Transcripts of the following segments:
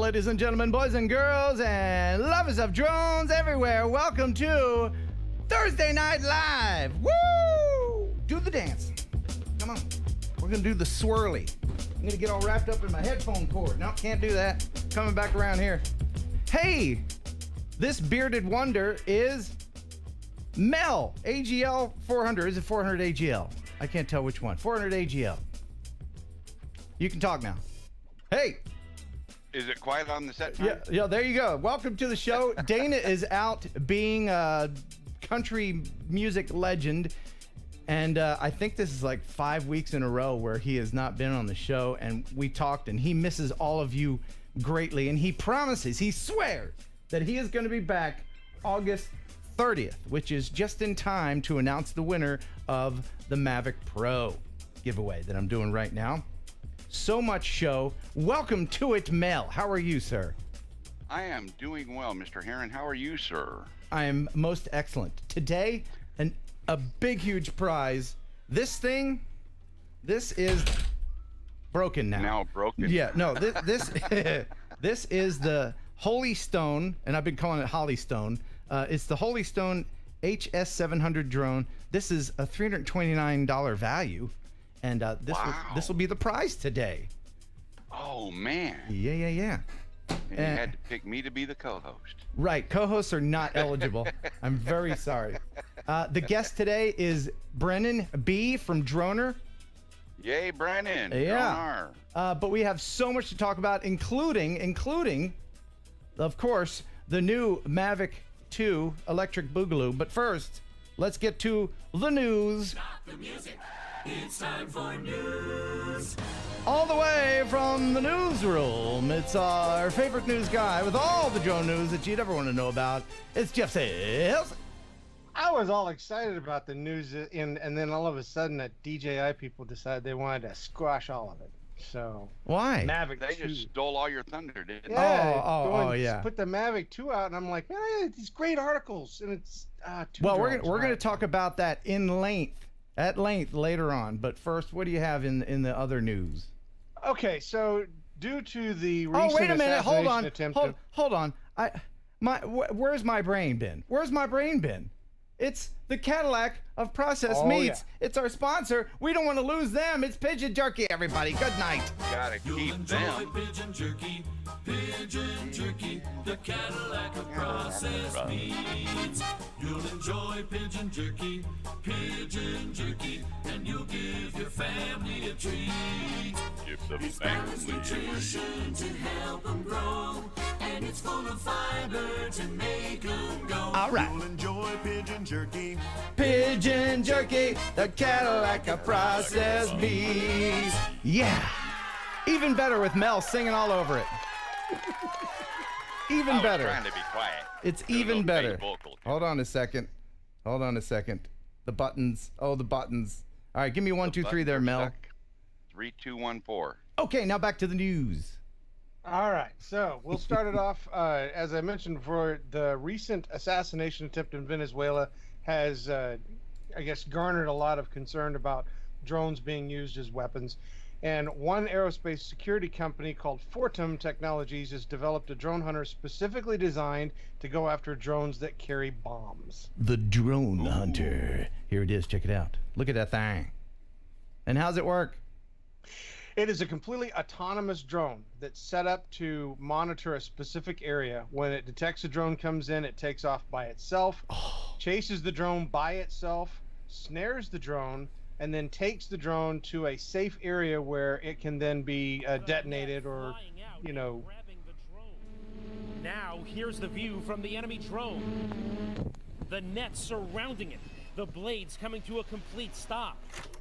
ladies and gentlemen, boys and girls, and lovers of drones everywhere. Welcome to Thursday Night Live. Woo! Do the dance. Come on. We're going to do the swirly. I'm going to get all wrapped up in my headphone cord. No, can't do that. Coming back around here. Hey, this bearded wonder is Mel, AGL 400. Is it 400 AGL? I can't tell which one. 400 AGL. You can talk now. Hey. Is it quiet on the set time? Yeah, there you go. Welcome to the show. Dana is out being a country music legend, and I think this is like 5 weeks in a row where he has not been on the show, and we talked, and he misses all of you greatly, and he promises, he swears that he is going to be back August 30th, which is just in time to announce the winner of the Mavic Pro giveaway that I'm doing right now. So much show. Welcome to it, Mel. How are you, sir? I am doing well, Mr. Heron. How are you, sir? I am most excellent. Today, a big, huge prize. This is broken now. Now broken. Yeah, no, this is the Holy Stone, and I've been calling it Holly Stone. It's the Holy Stone HS700 drone. This is a $329 value. And this will be the prize today. Oh, man. Yeah. And you had to pick me to be the co-host. Right. Co-hosts are not eligible. I'm very sorry. The guest today is Brennan B. from DRONR. Yay, Brennan. Yeah. DRONR. But we have so much to talk about, including, of course, the new Mavic 2 Electric Boogaloo. But first, let's get to the news. Stop the music. It's time for news. All the way from the newsroom, it's our favorite news guy with all the drone news that you'd ever want to know about. It's Jeff Sales. I was all excited about the news, and then all of a sudden, that DJI people decided they wanted to squash all of it. So why? Mavic They 2. just stole all your thunder, didn't they? Yeah, yeah. Put the Mavic 2 out, and I'm like, man, these great articles, and it's two. Well, drones, we're going to right? talk about that at length later on. But first, what do you have in the other news? Okay, so due to the recent wait a minute. Hold on. attempt Hold on. Where's my brain been? Where's my brain been? It's the Cadillac of processed meats. Yeah. It's our sponsor. We don't want to lose them. It's Pigeon Jerky, everybody. Good night. Gotta keep them. Pigeon Jerky, the Cadillac of processed meats. You'll enjoy Pigeon Jerky, and you'll give your family a treat. Give the It's balanced family nutrition to help them grow, and it's full of fiber to make them go. All right. You'll enjoy Pigeon Jerky. Pigeon Jerky, the Cadillac of processed meats. Yeah. Even better with Mel singing all over it. Even better. Trying to be quiet. It's Do a even little better. bass vocal. Hold on a second. The buttons. Oh, the buttons. All right, give me 1, 2, 3 there, Mel. 3, 2, 1, 4. Okay, now back to the news. All right, so we'll start it off. As I mentioned before, the recent assassination attempt in Venezuela has, I guess, garnered a lot of concern about drones being used as weapons. And one aerospace security company called Fortum Technologies has developed a drone hunter specifically designed to go after drones that carry bombs. The drone hunter. Here it is. Check it out. Look at that thing. And how's it work? It is a completely autonomous drone that's set up to monitor a specific area. When it detects a drone comes in, it takes off by itself, chases the drone by itself, snares the drone, and then takes the drone to a safe area where it can then be detonated or, Now, here's the view from the enemy drone. The net surrounding it. The blades coming to a complete stop.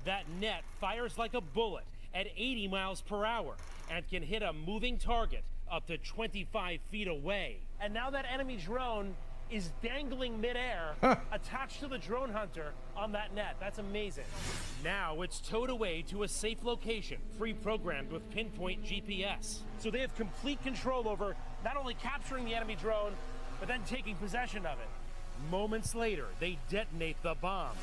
That net fires like a bullet at 80 miles per hour and can hit a moving target up to 25 feet away. And now that enemy drone is dangling midair, attached to the drone hunter on that net. That's amazing. Now it's towed away to a safe location, pre-programmed with pinpoint GPS. So they have complete control over not only capturing the enemy drone, but then taking possession of it. Moments later, they detonate the bomb.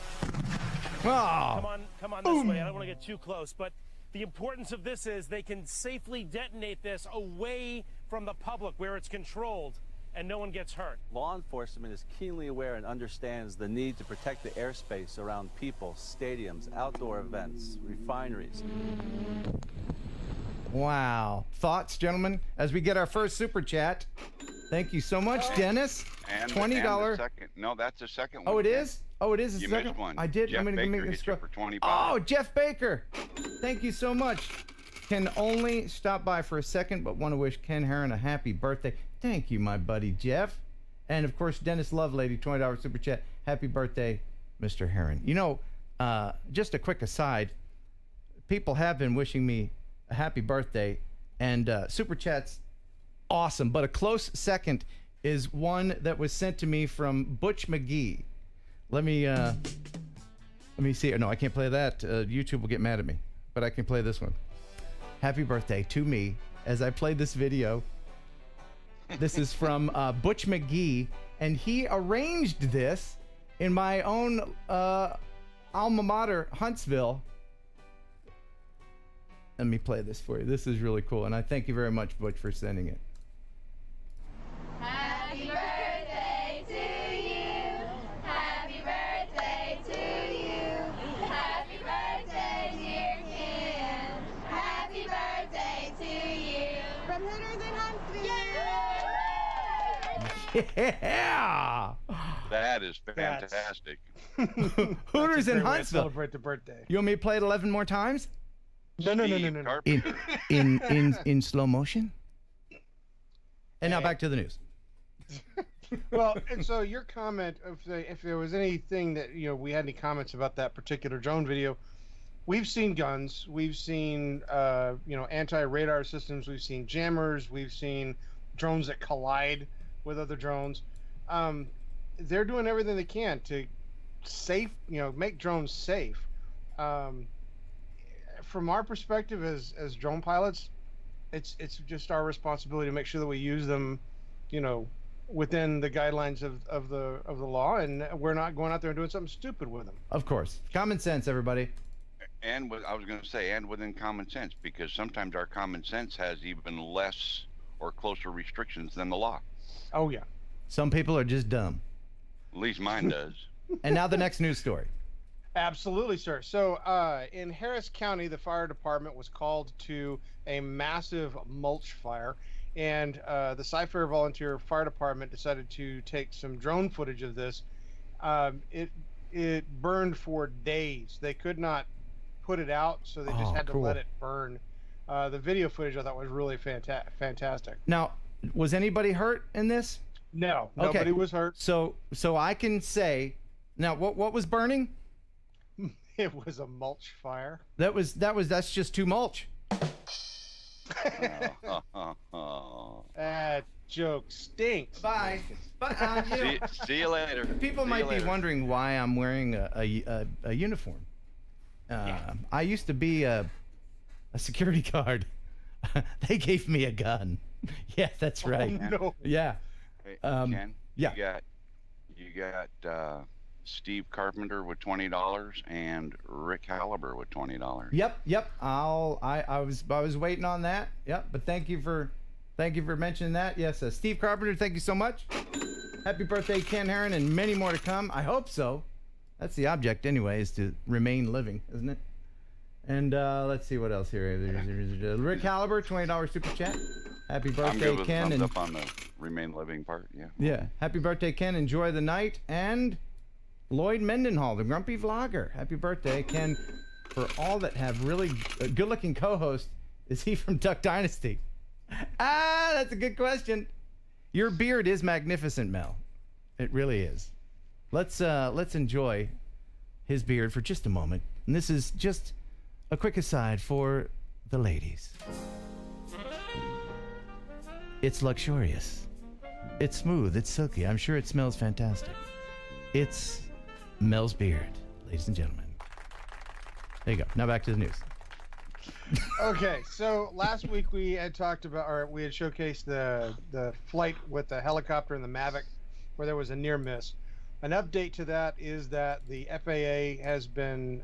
Oh. Come on this way. I don't want to get too close, but The importance of this is they can safely detonate this away from the public where it's controlled and no one gets hurt. Law enforcement is keenly aware and understands the need to protect the airspace around people, stadiums, outdoor events, refineries. Wow. Thoughts, gentlemen, as we get our first super chat? Thank you so much, Dennis. And $20. And the second, no, that's the second one. Oh, it is? Oh, it is the You second missed one. I did. Jeff I'm gonna Baker make a hit you scroll. for 25. Oh, Jeff Baker. Thank you so much. Can only stop by for a second, but want to wish Ken Heron a happy birthday. Thank you, my buddy Jeff. And of course, Dennis Lovelady, $20 super chat. Happy birthday, Mr. Heron. You know, just a quick aside, people have been wishing me a happy birthday, and super chats, awesome. But a close second is one that was sent to me from Butch McGee. Let me see. No, I can't play that. YouTube will get mad at me. But I can play this one. Happy birthday to me as I played this video. This is from Butch McGee, and he arranged this in my own alma mater, Huntsville. Let me play this for you. This is really cool, and I thank you very much, Butch, for sending it. Happy birthday to you. Happy birthday to you. Happy birthday, dear Ken. Happy birthday to you. From Hooters in Huntsville. Yeah! That is fantastic. Hooters in Great way to Huntsville. Celebrate the birthday. You want me to play it 11 more times? No. Steve Carpenter. In slow motion? And now Hey. back to the news. Well, and so your comment, if there was anything that, we had any comments about that particular drone video, we've seen guns, we've seen, anti-radar systems, we've seen jammers, we've seen drones that collide with other drones. They're doing everything they can to make drones safe. From our perspective as drone pilots, it's just our responsibility to make sure that we use them, within the guidelines of the law, and we're not going out there and doing something stupid with them. Of course. Common sense, everybody. And I was going to say, and within common sense, because sometimes our common sense has even less or closer restrictions than the law. Oh yeah. Some people are just dumb. At least mine does. And now the next news story. Absolutely, sir. So in Harris County, the fire department was called to a massive mulch fire, and the Cy-Fair Volunteer Fire Department decided to take some drone footage of this. It burned for days. They could not put it out, so they just had to let it burn. The video footage I thought was really fantastic. Now, was anybody hurt in this? No, Okay. nobody was hurt. So I can say, now what was burning? It was a mulch fire. That's just too mulch. That joke stinks. Bye. But See you later. people See might you be later. wondering why I'm wearing a uniform. I used to be a security guard. They gave me a gun. Yeah, that's right. Oh, no. Yeah. Hey, Um, Ken, yeah. You got Steve Carpenter with $20 and Rick Halliber with $20. Yep. I was waiting on that. Yep. But thank you for mentioning that. Yes, Steve Carpenter, thank you so much. Happy birthday, Ken Heron, and many more to come. I hope so. That's the object anyway, is to remain living, isn't it? And let's see what else here. There's Rick Halliber, $20 super chat. Happy I'm birthday, good with Ken. thumbs And up on the remain living part. Yeah. yeah, happy birthday, Ken. Enjoy the night. And Lloyd Mendenhall, the grumpy vlogger. Happy birthday, Ken. For all that have really good-looking co-host, is he from Duck Dynasty? That's a good question. Your beard is magnificent, Mel. It really is. Let's enjoy his beard for just a moment. And this is just a quick aside for the ladies. It's luxurious. It's smooth. It's silky. I'm sure it smells fantastic. It's Mel's beard, ladies and gentlemen. There you go. Now back to the news. Okay, so last week we had talked about, or we had showcased the flight with the helicopter and the Mavic, where there was a near miss. An update to that is that the FAA has been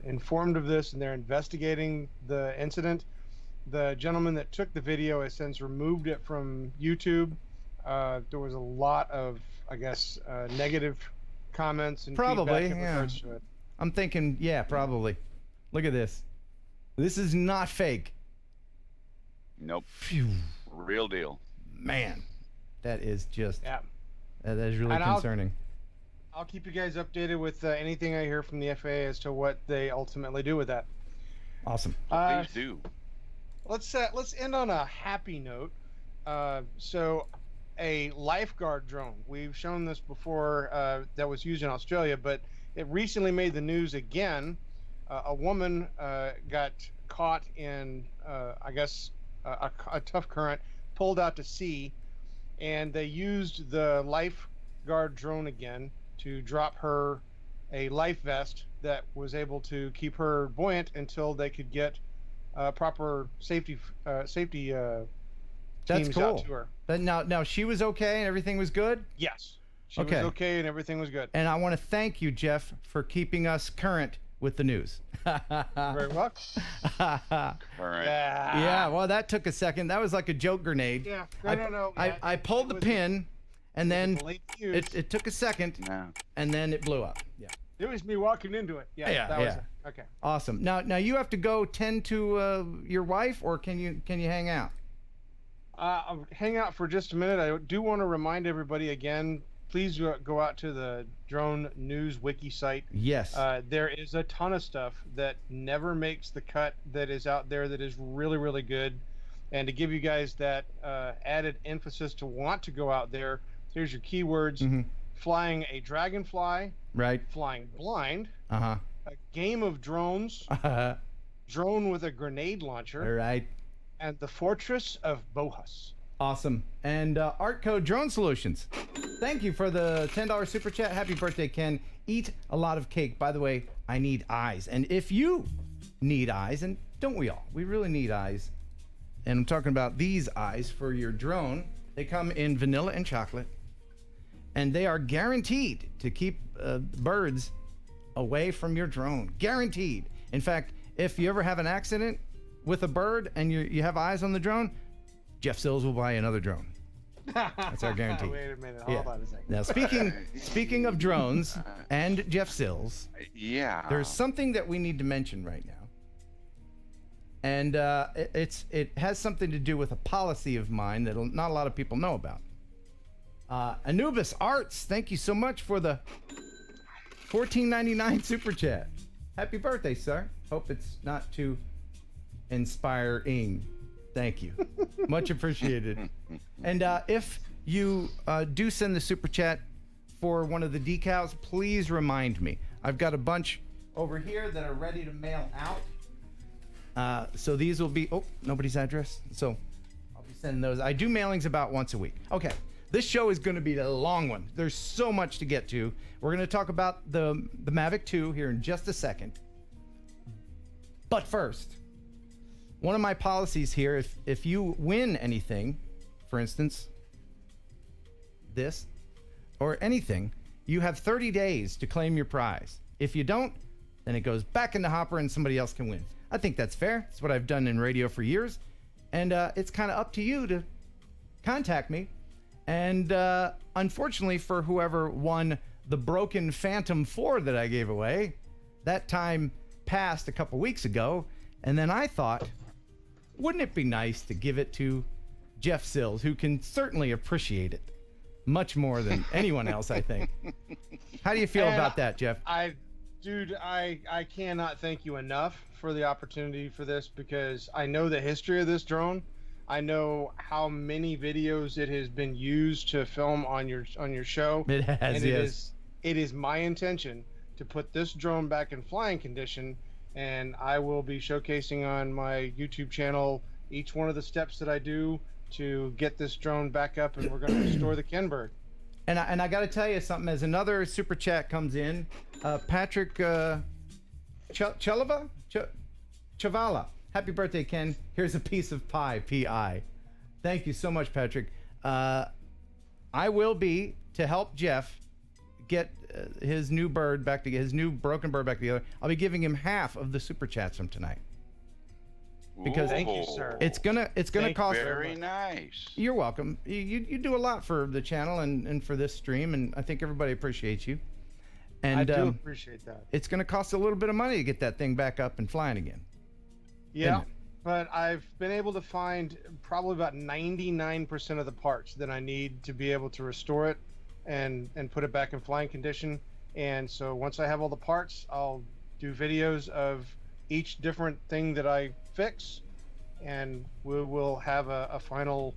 informed of this, and they're investigating the incident. The gentleman that took the video has since removed it from YouTube. There was a lot of, I guess, negative comments and Probably, feedback in yeah. regards to it. I'm thinking, yeah, probably. Look at this. This is not fake. Nope. Phew. Real deal. Man, that is just, Yeah. that is really And concerning. I'll keep you guys updated with anything I hear from the FAA as to what they ultimately do with that. Awesome. Please do. Let's end on a happy note. So, a lifeguard drone. We've shown this before that was used in Australia, but it recently made the news again. A woman got caught in, I guess, a tough current, pulled out to sea, and they used the lifeguard drone again to drop her a life vest that was able to keep her buoyant until they could get proper safety That's teams cool. out to her. But now she was okay and everything was good? Yes, she Okay. was okay and everything was good. And I want to thank you, Jeff, for keeping us current with the news. Very welcome. All right. Yeah, well, that took a second. That was like a joke grenade. Yeah. I, No. I pulled the pin, and then Late fuse. it took a second, No. and then it blew up. Yeah. It was me walking into it. Yeah. Yeah, That was yeah. it. Okay. Awesome. Now you have to go tend to your wife, or can you hang out? I'll hang out for just a minute. I do want to remind everybody again, please go out to the Drone News Wiki site. Yes. There is a ton of stuff that never makes the cut that is out there that is really, really good. And to give you guys that added emphasis to want to go out there, here's your keywords. Mm-hmm. Flying a dragonfly, Right. flying blind, Uh a game of drones, huh. drone with a grenade All launcher, right. and the Fortress of Bohus. Awesome. And Art Code Drone Solutions. Thank you for the $10 super chat. Happy birthday, Ken. Eat a lot of cake. By the way, I need eyes. And if you need eyes, and don't we all? We really need eyes. And I'm talking about these eyes for your drone. They come in vanilla and chocolate. And they are guaranteed to keep birds away from your drone. Guaranteed. In fact, if you ever have an accident with a bird and you have eyes on the drone, Jeff Sills will buy another drone. That's our guarantee. Wait a minute. Hold on a second. Now, speaking of drones and Jeff Sills, Yeah. there's something that we need to mention right now. And it has something to do with a policy of mine that not a lot of people know about. Anubis Arts, thank you so much for the $14.99 super chat. Happy birthday, sir. Hope it's not too inspiring. Thank you. Much appreciated. And if you do send the super chat for one of the decals, please remind me. I've got a bunch over here that are ready to mail out. So these will be, nobody's address. So I'll be sending those. I do mailings about once a week. Okay. This show is going to be a long one. There's so much to get to. We're going to talk about the Mavic 2 here in just a second. But first, one of my policies here, if you win anything, for instance, this, or anything, you have 30 days to claim your prize. If you don't, then it goes back in the hopper and somebody else can win. I think that's fair. It's what I've done in radio for years. And it's kind of up to you to contact me. And unfortunately for whoever won the broken Phantom 4 that I gave away, that time passed a couple weeks ago. And then I thought, wouldn't it be nice to give it to Jeff Sills, who can certainly appreciate it much more than anyone else, I think. How do you feel about that, Jeff? I cannot thank you enough for the opportunity for this, because I know the history of this drone. I know how many videos it has been used to film on your show. It has, and yes. It is my intention to put this drone back in flying condition, and I will be showcasing on my YouTube channel each one of the steps that I do to get this drone back up, and we're going to restore the Ken bird. And I got to tell you something. As another super chat comes in, Patrick Chavala. Happy birthday, Ken. Here's a piece of pie, P.I. Thank you so much, Patrick. I will be, to help Jeff get his new bird back together, his new broken bird back together, I'll be giving him half of the super chats from tonight. Because Thank you, sir. it's gonna cost. Very nice. You're welcome. You do a lot for the channel and for this stream, and I think everybody appreciates you. And I do appreciate that. it's gonna cost a little bit of money to get that thing back up and flying again. Yeah, but I've been able to find probably about 99% of the parts that I need to be able to restore it and put it back in flying condition. And so once I have all the parts, I'll do videos of each different thing that I fix, and we will have a final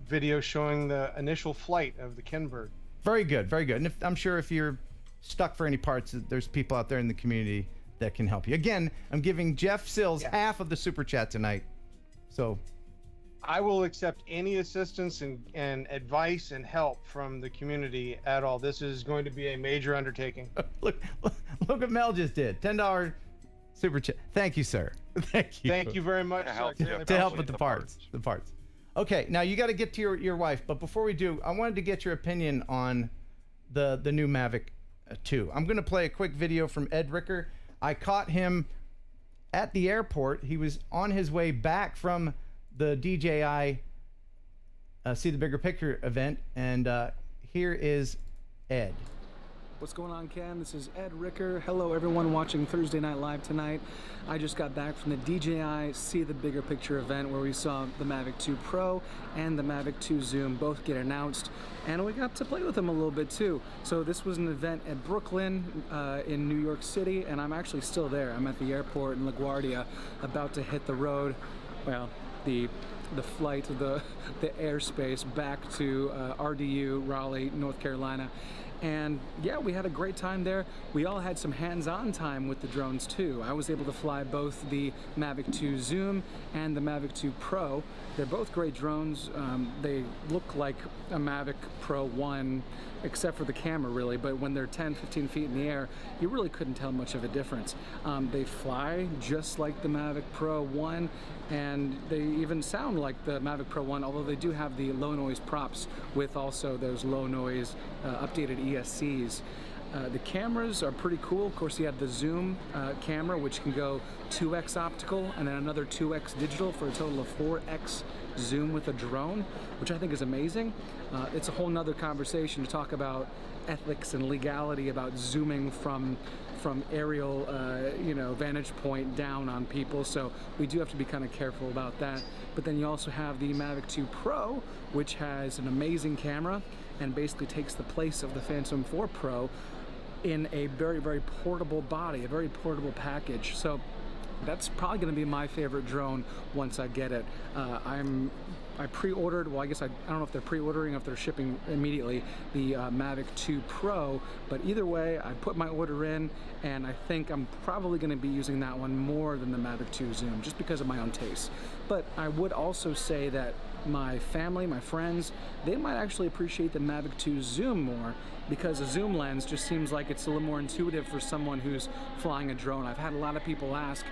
video showing the initial flight of the Ken bird. Very good, very good. And I'm sure if you're stuck for any parts, there's people out there in the community that can help you. Again, I'm giving Jeff Sills half of the super chat tonight. So I will accept any assistance and advice and help from the community at all. This is going to be a major undertaking. look what Mel just did. $10 super chat. Thank you, sir. Thank you. Thank you very much. To help, To help with the parts. The parts. Okay, now you got to get to your wife, but before we do, I wanted to get your opinion on the new Mavic 2. I'm going to play a quick video from Ed Ricker. I caught him at the airport. He was on his way back from the DJI See the Bigger Picture event, and here is Ed. What's going on, Ken? This is Ed Ricker. Hello, everyone watching Thursday Night Live tonight. I just got back from the DJI See the Bigger Picture event where we saw the Mavic 2 Pro and the Mavic 2 Zoom both get announced, and we got to play with them a little bit too. So this was an event at Brooklyn in New York City, and I'm actually still there. I'm at the airport in LaGuardia, about to hit the road. Well, the flight of the airspace back to RDU, Raleigh, North Carolina. And yeah, we had a great time there. We all had some hands-on time with the drones too. I was able to fly both the Mavic 2 Zoom and the Mavic 2 Pro. They're both great drones. They look like a Mavic Pro 1, except for the camera really, but when they're 10, 15 feet in the air, you really couldn't tell much of a difference. They fly just like the Mavic Pro 1, and they even sound like the Mavic Pro 1, although they do have the low noise props with also those low noise updated ESCs. The cameras are pretty cool. Of course, you have the zoom camera, which can go 2x optical and then another 2x digital for a total of 4x zoom with a drone, which I think is amazing. It's a whole nother conversation to talk about ethics and legality about zooming from aerial vantage point down on people, so we do have to be kind of careful about that. But then you also have the Mavic 2 Pro, which has an amazing camera and basically takes the place of the Phantom 4 Pro in a very, very portable body, a very portable package. So that's probably going to be my favorite drone once I get it. I pre-ordered, well, I guess I don't know if they're pre-ordering or if they're shipping immediately, the Mavic 2 Pro, but either way, I put my order in, and I think I'm probably going to be using that one more than the Mavic 2 Zoom, just because of my own taste. But I would also say that my family, my friends, they might actually appreciate the Mavic 2 Zoom more, because a zoom lens just seems like it's a little more intuitive for someone who's flying a drone. I've had a lot of people ask,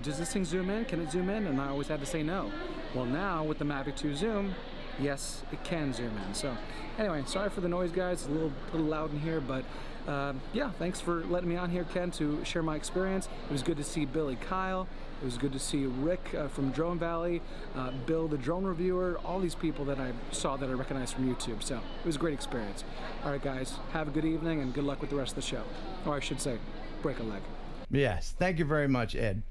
does this thing zoom in? Can it zoom in? And I always had to say no. Well, now with the Mavic 2 Zoom, yes, it can zoom in. So anyway, sorry for the noise, guys. It's a little loud in here, but yeah, thanks for letting me on here, Ken, to share my experience. It was good to see Billy Kyle. It was good to see Rick from Drone Valley, Bill the drone reviewer, all these people that I saw that I recognized from YouTube. So it was a great experience. All right, guys, have a good evening and good luck with the rest of the show. Or I should say, break a leg. Yes, thank you very much, Ed.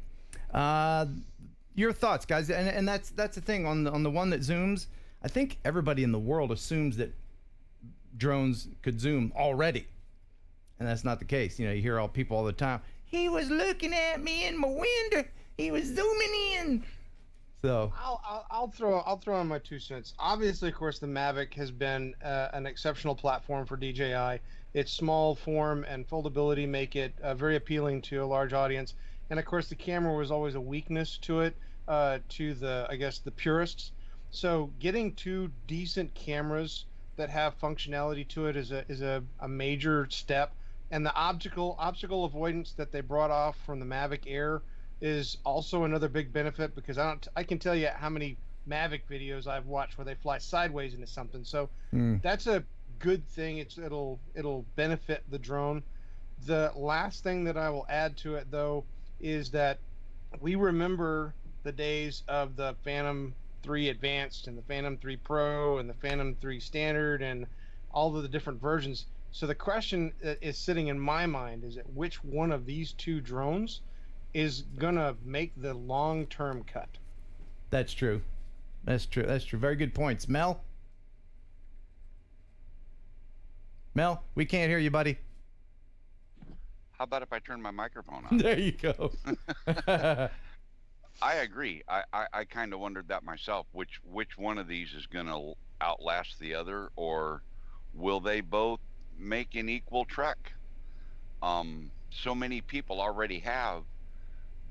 Your thoughts, guys, and that's the thing on the one that zooms. I think everybody in the world assumes that drones could zoom already, and that's not the case. You hear all people all the time. He was looking at me in my window. He was zooming in. So I'll throw in my 2 cents. Obviously, of course, the Mavic has been an exceptional platform for DJI. Its small form and foldability make it very appealing to a large audience. And of course, the camera was always a weakness to it, to the purists. So getting 2 decent cameras that have functionality to it is a major step. And the obstacle avoidance that they brought off from the Mavic Air is also another big benefit, because I can tell you how many Mavic videos I've watched where they fly sideways into something. So that's a good thing. It'll benefit the drone. The last thing that I will add to it, though, is that we remember the days of the Phantom 3 Advanced and the Phantom 3 Pro and the Phantom 3 Standard and all of the different versions. So the question that is sitting in my mind is that which one of these two drones is gonna make the long-term cut? That's true. That's true. That's true. Very good points. Mel? Mel, we can't hear you, buddy. How about if I turn my microphone on? There you go. I agree. I kind of wondered that myself. Which one of these is going to outlast the other, or will they both make an equal trek? So many people already have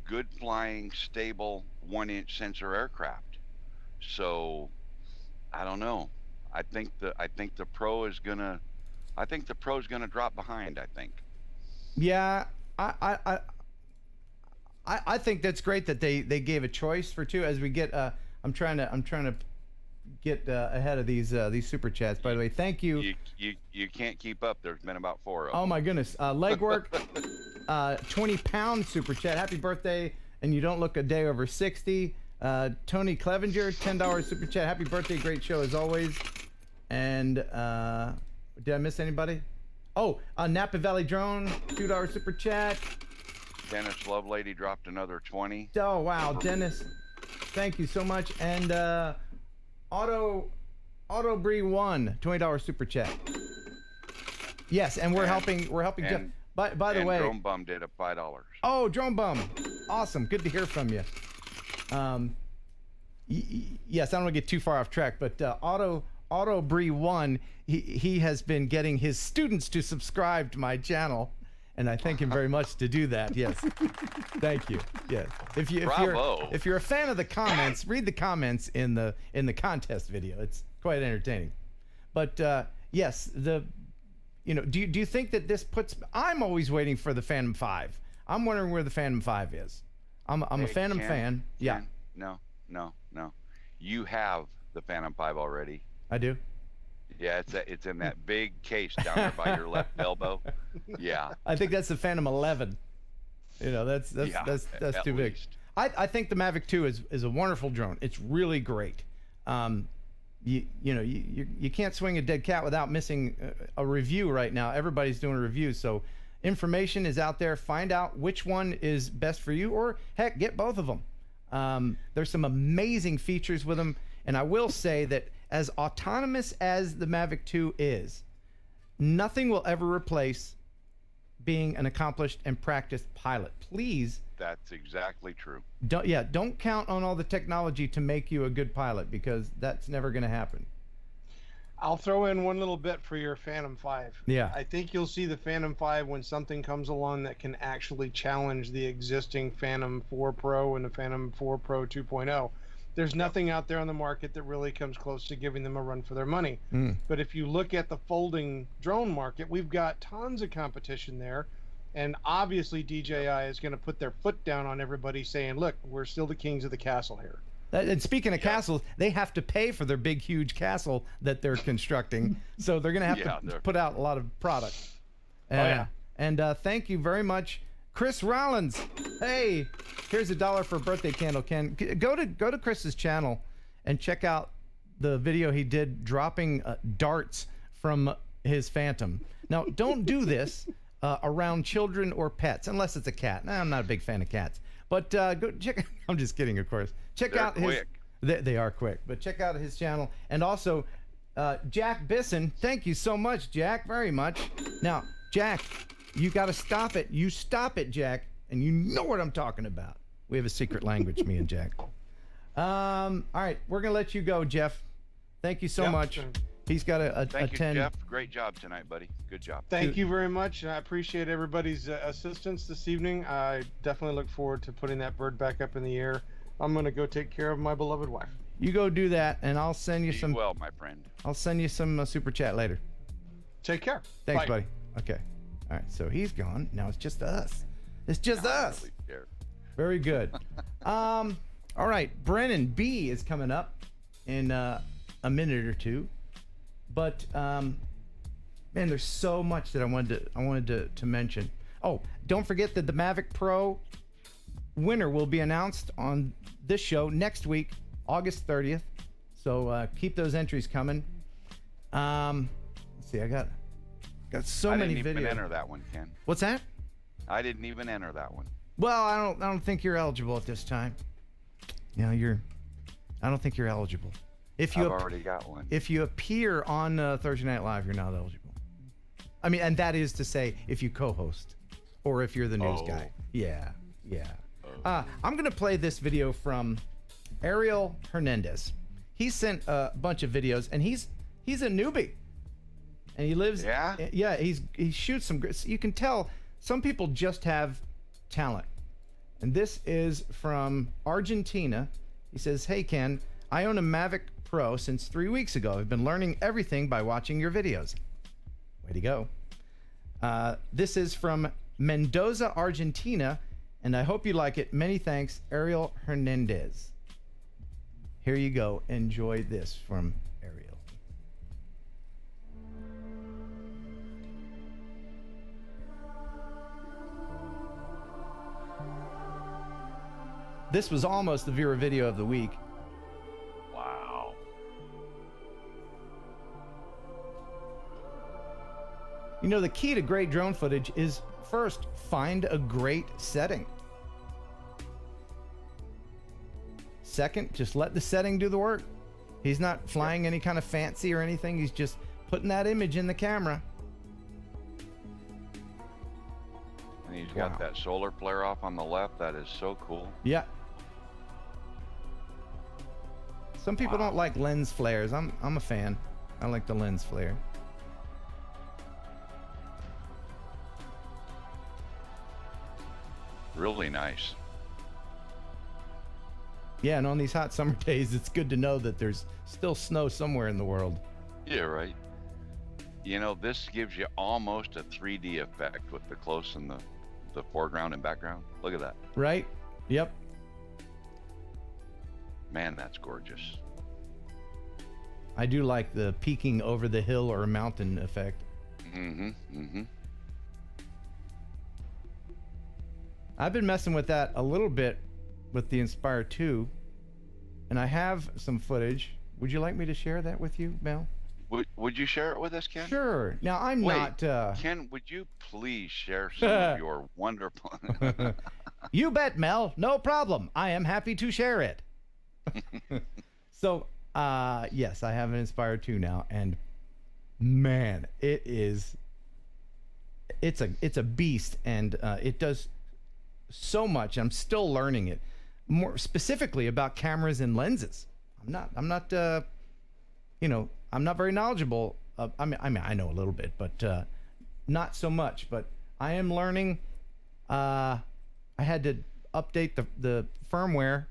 good flying, stable 1-inch sensor aircraft. So I don't know. I think the Pro is gonna drop behind. I think. Yeah, I think that's great that they gave a choice for two. As we get, I'm trying to get ahead of these super chats. By the way, thank you. You can't keep up. There's been about 4 of them. Oh my goodness, legwork, 20-pound super chat. Happy birthday, and you don't look a day over 60. Tony Clevenger, $10 super chat. Happy birthday, great show as always. And did I miss anybody? Oh, Napa Valley Drone, $2 super chat. Dennis Lovelady dropped another 20. Oh wow, Dennis, thank you so much. And Auto Bree 1, $20 super chat. Yes, and we're helping Jeff. By the way, Drone Bum did a $5. Oh, Drone Bum, awesome, good to hear from you. Yes, I don't want to get too far off track, but Auto Bree 1, he has been getting his students to subscribe to my channel, and I thank him very much to do that. Yes, thank you. Yes, if you're a fan of the comments, read the comments in the contest video. It's quite entertaining. But yes, do you think that this puts? I'm always waiting for the Phantom 5. I'm wondering where the Phantom 5 is. I'm a Phantom fan. Yeah. No. You have the Phantom 5 already. I do. Yeah, it's in that big case down there by your left elbow. Yeah. I think that's the Phantom 11. That's too big. I think the Mavic 2 is a wonderful drone. It's really great. You can't swing a dead cat without missing a review right now. Everybody's doing a review, so information is out there. Find out which one is best for you, or heck, get both of them. There's some amazing features with them, and I will say that as autonomous as the Mavic 2 is, nothing will ever replace being an accomplished and practiced pilot. Please. That's exactly true. Don't count on all the technology to make you a good pilot, because that's never going to happen. I'll throw in one little bit for your Phantom 5. Yeah. I think you'll see the Phantom 5 when something comes along that can actually challenge the existing Phantom 4 Pro and the Phantom 4 Pro 2.0. There's nothing out there on the market that really comes close to giving them a run for their money. But if you look at the folding drone market, we've got tons of competition there. And obviously DJI is going to put their foot down on everybody, saying, look, we're still the kings of the castle here. And speaking of castles, they have to pay for their big, huge castle that they're constructing. So they're going to have to put out a lot of product. And thank you very much, Chris Rollins. Hey, here's $1 for a birthday candle, Ken. Go to Chris's channel and check out the video he did dropping darts from his Phantom. Now, don't do this around children or pets, unless it's a cat. Nah, I'm not a big fan of cats. But go check. I'm just kidding, of course. Check out his. They are quick, but check out his channel, and also Jack Bisson. Thank you so much, Jack, very much. Now, Jack, you got to stop it. You stop it, Jack, and you know what I'm talking about. We have a secret language, me and Jack. All right, we're gonna let you go, Jeff. Thank you so much. He's got a Thank you, 10. Jeff. Great job tonight, buddy. Good job. Thank you very much. I appreciate everybody's assistance this evening. I definitely look forward to putting that bird back up in the air. I'm going to go take care of my beloved wife. You go do that, and I'll send you some. Well, my friend. I'll send you some super chat later. Take care. Thanks, Bye. buddy. Okay. All right. So he's gone. Now it's just us. It's just us. Really care. Very good. All right. Brennan B is coming up in a minute or two. But Man, there's so much that I wanted to mention. Oh, don't forget that the Mavic Pro winner will be announced on this show next week, August 30th. So keep those entries coming. Let's see, I got so many videos. I didn't even enter that one, Ken. What's that? I didn't even enter that one. Well, I don't think you're eligible at this time. You know, I don't think you're eligible. I've already got one. If you appear on Thursday Night Live, you're not eligible. I mean, and that is to say, if you co-host or if you're the news guy. Yeah. I'm gonna play this video from Ariel Hernandez. He sent a bunch of videos, and he's a newbie, and he lives. Yeah. He shoots some. You can tell some people just have talent, and this is from Argentina. He says, "Hey Ken, I own a Mavic Pro since 3 weeks ago. I've been learning everything by watching your videos." Way to go. This is from Mendoza, Argentina, and I hope you like it. Many thanks, Ariel Hernandez. Here you go. Enjoy this from Ariel. This was almost the viewer video of the week. Wow. You know, the key to great drone footage is first, find a great setting. Second, just let the setting do the work. He's not flying any kind of fancy or anything. He's just putting that image in the camera. And he's got that solar flare off on the left. That is so cool. Yeah. Some people don't like lens flares. I'm a fan. I like the lens flare. Really nice. Yeah, and on these hot summer days, it's good to know that there's still snow somewhere in the world. Yeah, right. You know, this gives you almost a 3D effect with the close and the foreground and background. Look at that. Right? Yep. Man, that's gorgeous. I do like the peeking over the hill or mountain effect. I've been messing with that a little bit with the Inspire 2, and I have some footage. Would you like me to share that with you, Mel? Would you share it with us, Ken? Sure. Now, I'm not... Ken, would you please share some of your wonderful... You bet, Mel. No problem. I am happy to share it. So, yes, I have an Inspire 2 now, and man, it's a beast, and it does so much. I'm still learning it, more specifically about cameras and lenses. I'm not very knowledgeable. I mean, I know a little bit, but not so much. But I am learning. I had to update the firmware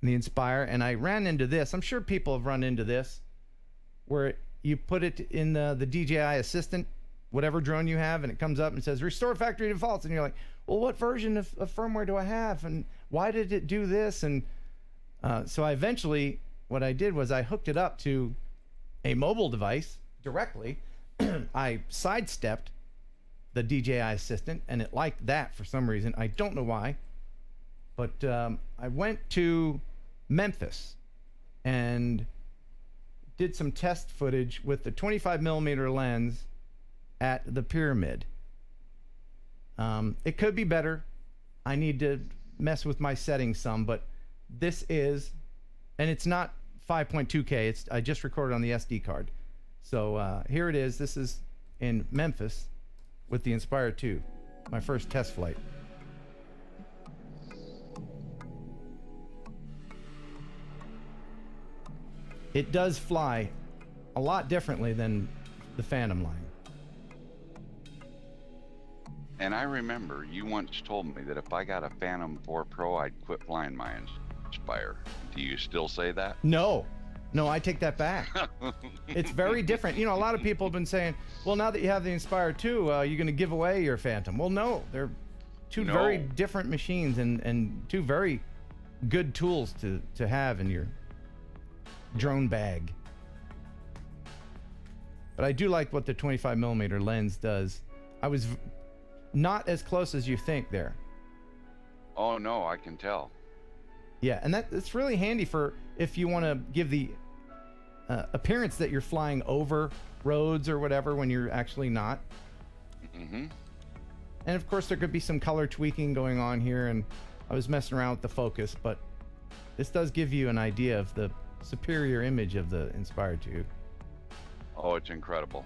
in the Inspire, and I ran into this. I'm sure people have run into this, where you put it in the DJI Assistant, whatever drone you have, and it comes up and says restore factory defaults, and you're like, well, what version of firmware do I have, and why did it do this? And so I eventually, what I did was I hooked it up to a mobile device directly. I sidestepped the DJI Assistant, and it liked that for some reason. I don't know why, but I went to Memphis and did some test footage with the 25mm lens at the Pyramid. It could be better. I need to mess with my settings some, but this is, and it's not 5.2K. I just recorded on the SD card. So here it is. This is in Memphis with the Inspire 2, my first test flight. It does fly a lot differently than the Phantom line. And I remember you once told me that if I got a Phantom 4 Pro, I'd quit flying my Inspire. Do you still say that? No, I take that back. It's very different. You know, a lot of people have been saying, well, now that you have the Inspire 2, you're going to give away your Phantom. Well, no, they're two very different machines and two very good tools to have in your drone bag. But I do like what the 25 millimeter lens does. I was not as close as you think there. Oh no, I can tell. Yeah, and it's really handy for if you want to give the appearance that you're flying over roads or whatever when you're actually not. Mm-hmm. And of course, there could be some color tweaking going on here, and I was messing around with the focus, but this does give you an idea of the superior image of the Inspire 2. Oh, it's incredible.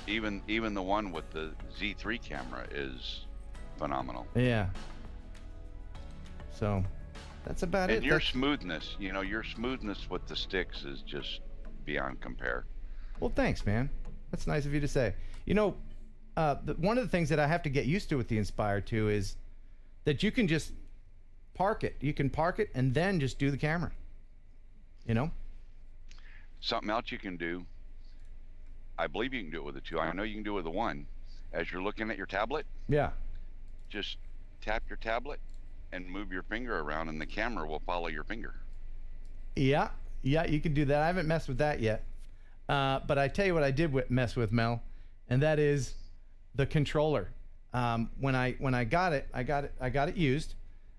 Even the one with the Z3 camera is phenomenal. Yeah. So that's about it. And your smoothness, your smoothness with the sticks is just beyond compare. Well, thanks, man. That's nice of you to say. One of the things that I have to get used to with the Inspire 2 is that you can just park it. You can park it and then just do the camera. Something else you can do, I believe you can do it with the 2. I know you can do it with the 1. As you're looking at your tablet, yeah, just tap your tablet and move your finger around, and the camera will follow your finger. Yeah, you can do that. I haven't messed with that yet. But I tell you what I did mess with, Mel, and that is the controller. When I got it, I got it used.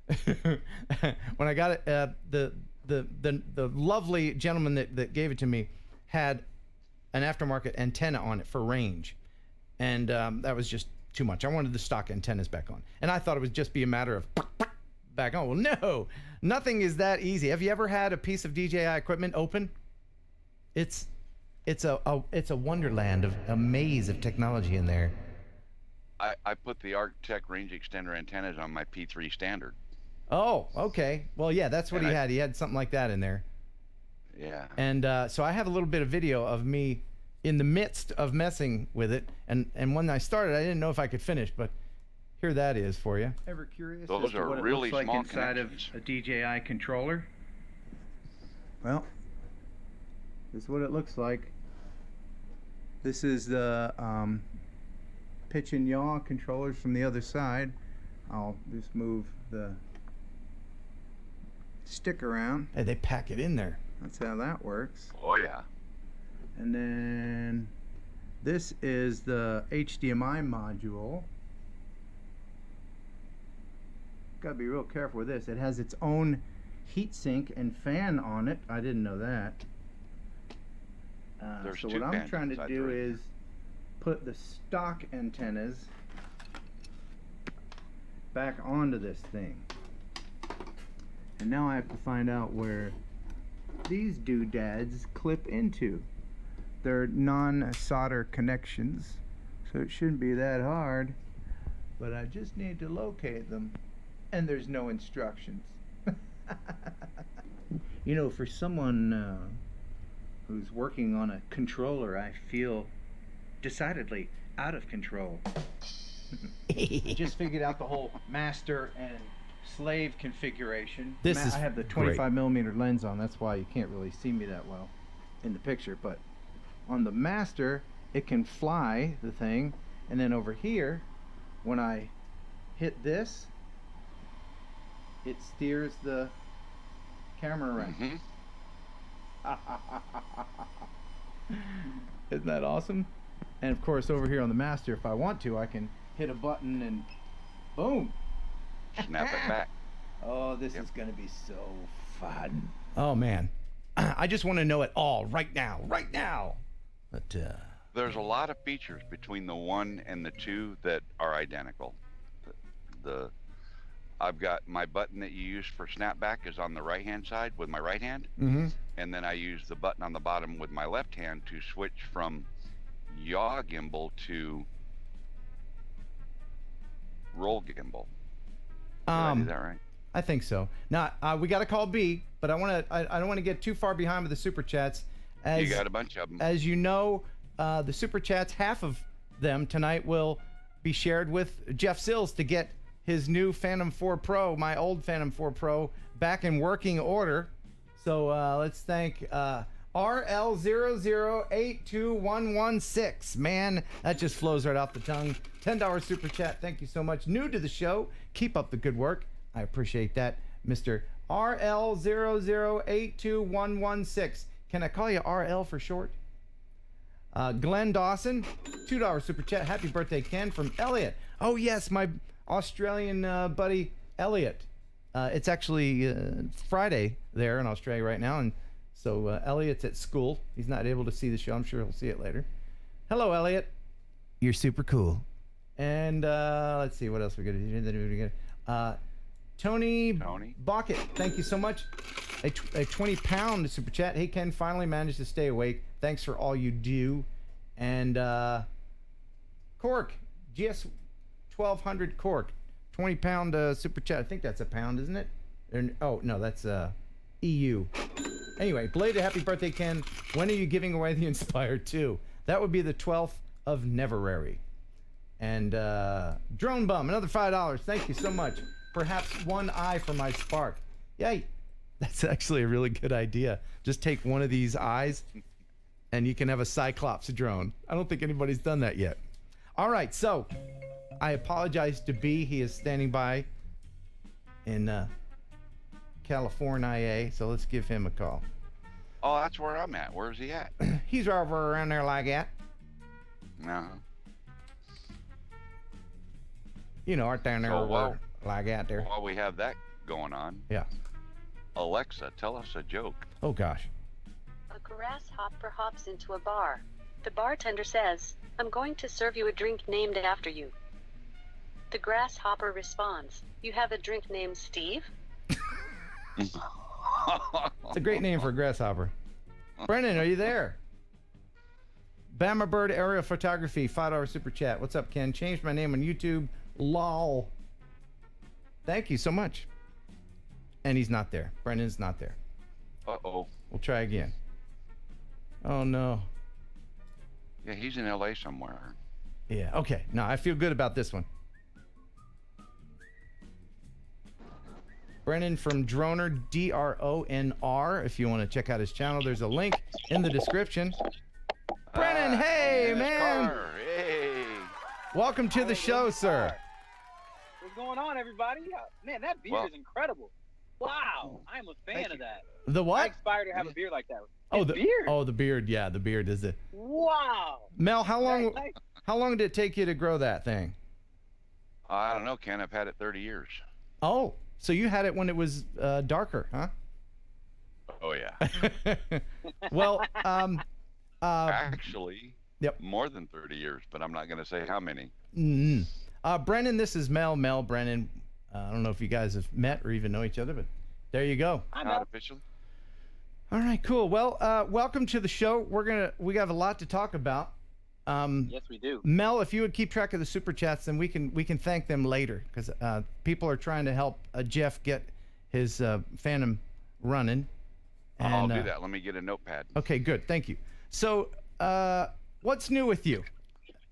When I got it, the lovely gentleman that gave it to me had an aftermarket antenna on it for range, and that was just too much. I wanted the stock antennas back on, and I thought it would just be a matter of back on. Well, no, nothing is that easy. Have you ever had a piece of DJI equipment open? It's a wonderland of a maze of technology in there. I put the Arctech range extender antennas on my P3 standard. Oh, okay. Well, yeah, that's what he had. He had something like that in there. Yeah. And so I have a little bit of video of me in the midst of messing with it. And when I started, I didn't know if I could finish, but here that is for you. Ever curious Those as to are what really it looks like small inside of a DJI controller? Well, this is what it looks like. This is the pitch and yaw controllers from the other side. I'll just move the stick around. Hey, they pack it in there. That's how that works. Oh yeah. And then this is the HDMI module. Gotta be real careful with this. It has its own heatsink and fan on it. I didn't know that. So what I'm trying to do is put the stock antennas back onto this thing. And now I have to find out where these doodads clip into. They're non-solder connections, so it shouldn't be that hard, but I just need to locate them, and there's no instructions. For someone who's working on a controller, I feel decidedly out of control. I just figured out the whole master and slave configuration. I have the 25 millimeter lens on, that's why you can't really see me that well in the picture, but on the master it can fly the thing, and then over here when I hit this it steers the camera around. Mm-hmm. Isn't that awesome? And of course over here on the master, if I want to, I can hit a button and boom, snap it back. Oh, this is gonna be so fun. Oh man, I just want to know it all right now. But there's a lot of features between the 1 and the 2 that are identical. I've got my button that you use for snapback is on the right hand side with my right hand, and then I use the button on the bottom with my left hand to switch from yaw gimbal to roll gimbal. Did I do that right? I think so. Now we got to call B, but I don't want to get too far behind with the super chats. You got a bunch of them. As you know, the super chats, half of them tonight will be shared with Jeff Sills to get his new Phantom 4 Pro, my old Phantom 4 Pro, back in working order. So let's thank RL0082116. Man, that just flows right off the tongue. $10 super chat. Thank you so much. New to the show. Keep up the good work. I appreciate that, Mr. RL0082116. Can I call you RL for short? Glenn Dawson, $2 super chat. Happy birthday, Ken, from Elliot. Oh, yes, my Australian buddy, Elliot. It's actually Friday there in Australia right now, and so Elliot's at school. He's not able to see the show. I'm sure he'll see it later. Hello, Elliot. You're super cool. And let's see, what else we got to do. Tony Bucket, thank you so much. A 20-pound super chat. Hey, Ken, finally managed to stay awake. Thanks for all you do. And Cork, GS1200 Cork, 20-pound super chat. I think that's a pound, isn't it? Oh, no, that's EU. Anyway, belated happy birthday, Ken. When are you giving away the Inspire 2? That would be the 12th of Neverary. And Drone Bum, another $5. Thank you so much. Perhaps one eye for my Spark. Yay. That's actually a really good idea. Just take one of these eyes and you can have a Cyclops drone. I don't think anybody's done that yet. All right, so I apologize to B. He is standing by in California, so let's give him a call. Oh, that's where I'm at. Where's he at? He's over around there like that. No. You know, right down there over like that there. While we have that going on, yeah. Alexa, tell us a joke. Oh, gosh. A grasshopper hops into a bar. The bartender says, "I'm going to serve you a drink named after you." The grasshopper responds, "You have a drink named Steve?" It's a great name for a grasshopper. Brennan, are you there? Bama Bird Aerial Photography, $5 super chat. What's up, Ken? Changed my name on YouTube. Lol. Thank you so much. And he's not there. Brennan's not there. Uh-oh. We'll try again. Oh, no. Yeah, he's in LA somewhere. Yeah, okay. No, I feel good about this one. Brennan from DRONR, DRONR. If you want to check out his channel, there's a link in the description. Brennan, hey, man. Hey. Welcome to the show, sir. What's going on, everybody? Man, that beer is incredible. Wow, I'm a fan of that. The what? I aspire to have a beard like that. The beard. Oh, the beard. Yeah, the beard is it. Wow. Mel, how long did it take you to grow that thing? I don't know, Ken. I've had it 30 years. Oh, so you had it when it was darker, huh? Oh yeah. Well, actually, yep, more than 30 years, but I'm not going to say how many. Brennan, this is Mel Brennan. I don't know if you guys have met or even know each other, but there you go. Not officially. All right, cool. Well, welcome to the show. We got a lot to talk about. Yes, we do. Mel, if you would keep track of the super chats, then we can thank them later, because people are trying to help Jeff get his Phantom running. And, I'll do that. Let me get a notepad. Okay, good. Thank you. So, what's new with you?